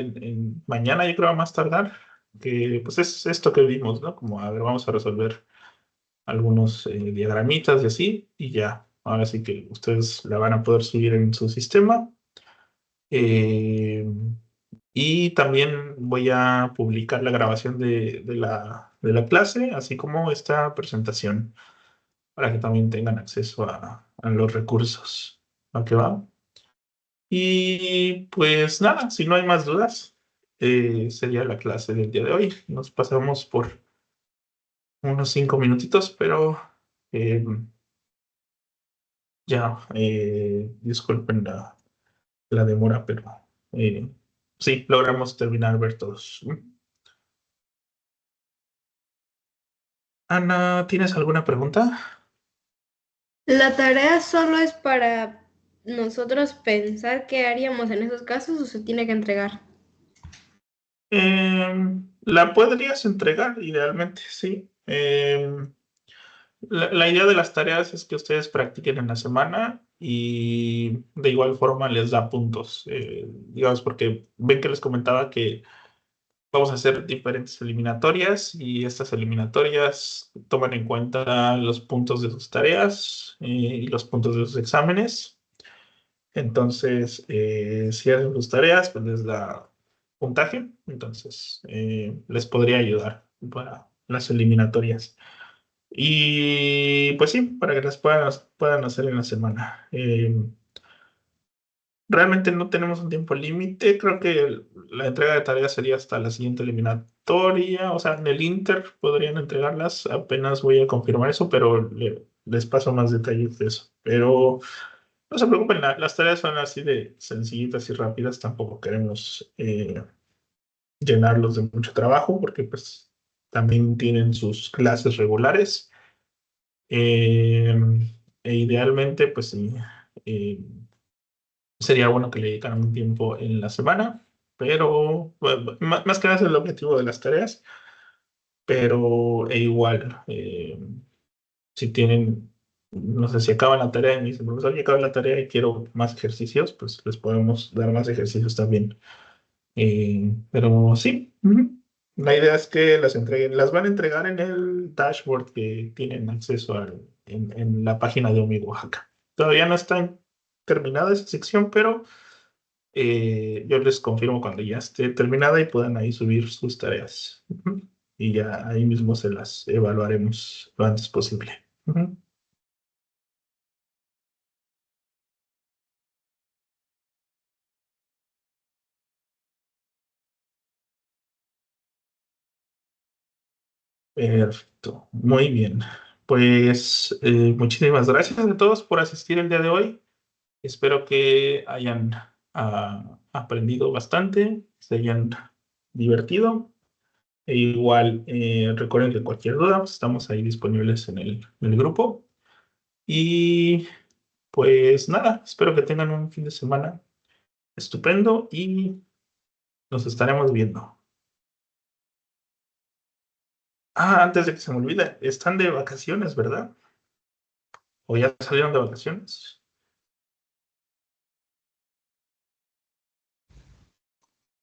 mañana, yo creo, a más tardar. Que pues es esto que vimos, ¿no? Como, a ver, vamos a resolver algunos diagramitas y así, y ya. Ahora sí que ustedes la van a poder subir en su sistema. Eh, y también voy a publicar la grabación de la clase, así como esta presentación, para que también tengan acceso a los recursos. ¿A qué va? Y pues nada, si no hay más dudas, sería la clase del día de hoy. Nos pasamos por unos 5 minutitos, pero eh, ya, disculpen la demora, pero eh, sí, logramos terminar ver todos. Ana, ¿tienes alguna pregunta? ¿La tarea solo es para nosotros pensar qué haríamos en esos casos o se tiene que entregar? La podrías entregar idealmente, sí. La idea de las tareas es que ustedes practiquen en la semana y de igual forma les da puntos, digamos, porque ven que les comentaba que vamos a hacer diferentes eliminatorias y estas eliminatorias toman en cuenta los puntos de sus tareas y los puntos de sus exámenes. Entonces, si hacen sus tareas, pues les da puntaje. Entonces, les podría ayudar para las eliminatorias. Y pues sí, para que las puedan hacer en la semana. Realmente no tenemos un tiempo límite. Creo que la entrega de tareas sería hasta la siguiente eliminatoria. O sea, en el Inter podrían entregarlas. Apenas voy a confirmar eso, pero les paso más detalles de eso. Pero no se preocupen, las tareas son así de sencillitas y rápidas. Tampoco queremos llenarlos de mucho trabajo porque pues también tienen sus clases regulares. Eh, e idealmente, pues sí, sería bueno que le dedicaran un tiempo en la semana, pero bueno, más que nada es el objetivo de las tareas, pero igual, si tienen, no sé, si acaban la tarea y me dicen, profesor, ya acabé la tarea y quiero más ejercicios, pues les podemos dar más ejercicios también. Pero sí, la idea es que las entreguen, las van a entregar en el dashboard que tienen acceso en la página de OMI Oaxaca. Todavía no está terminada esa sección, pero yo les confirmo cuando ya esté terminada y puedan ahí subir sus tareas. Y ya ahí mismo se las evaluaremos lo antes posible. Perfecto, muy bien. Pues muchísimas gracias a todos por asistir el día de hoy. Espero que hayan aprendido bastante, se hayan divertido. E igual, recuerden que cualquier duda, pues, estamos ahí disponibles en el grupo. Y pues nada, espero que tengan un fin de semana estupendo y nos estaremos viendo. Antes de que se me olvide, están de vacaciones, ¿verdad? ¿O ya salieron de vacaciones?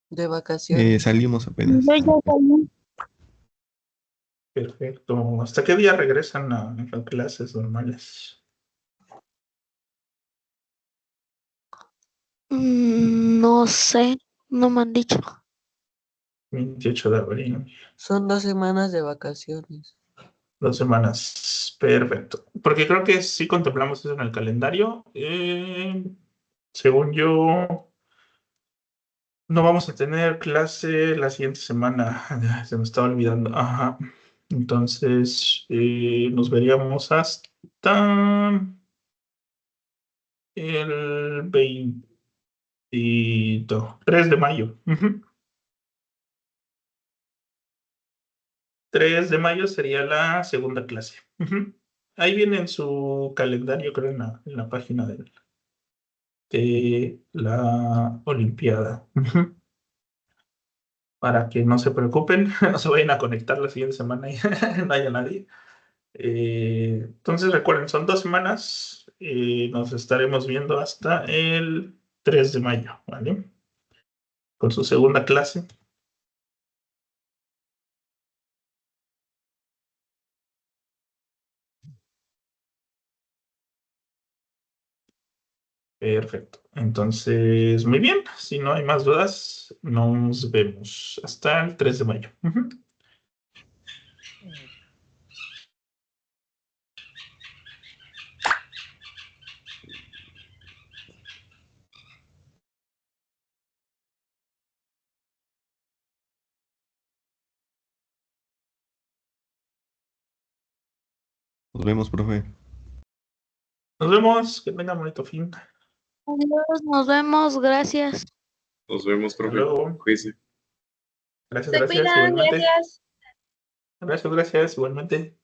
De vacaciones. Salimos apenas. Yo ya salí. Perfecto. ¿Hasta qué día regresan a clases normales? No sé, no me han dicho. 28 de abril. Son 2 semanas de vacaciones. 2 semanas. Perfecto. Porque creo que sí contemplamos eso en el calendario. Según yo, no vamos a tener clase la siguiente semana. Se me estaba olvidando. Ajá. Entonces, nos veríamos hasta el 23 de mayo. 3 de mayo sería la segunda clase. Ahí viene en su calendario, creo, en la página de la Olimpiada. Para que no se preocupen, no se vayan a conectar la siguiente semana y no haya nadie. Entonces recuerden, son 2 semanas. Nos estaremos viendo hasta el 3 de mayo, ¿vale? Con su segunda clase. Perfecto. Entonces, muy bien. Si no hay más dudas, nos vemos hasta el 3 de mayo. Nos vemos, profe. Nos vemos. Que tengan bonito fin. Adiós, nos vemos, gracias. Nos vemos, Hasta profe. luego. Cuídense. Gracias, Se gracias. cuidan, Igualmente. gracias. Gracias, gracias. Igualmente.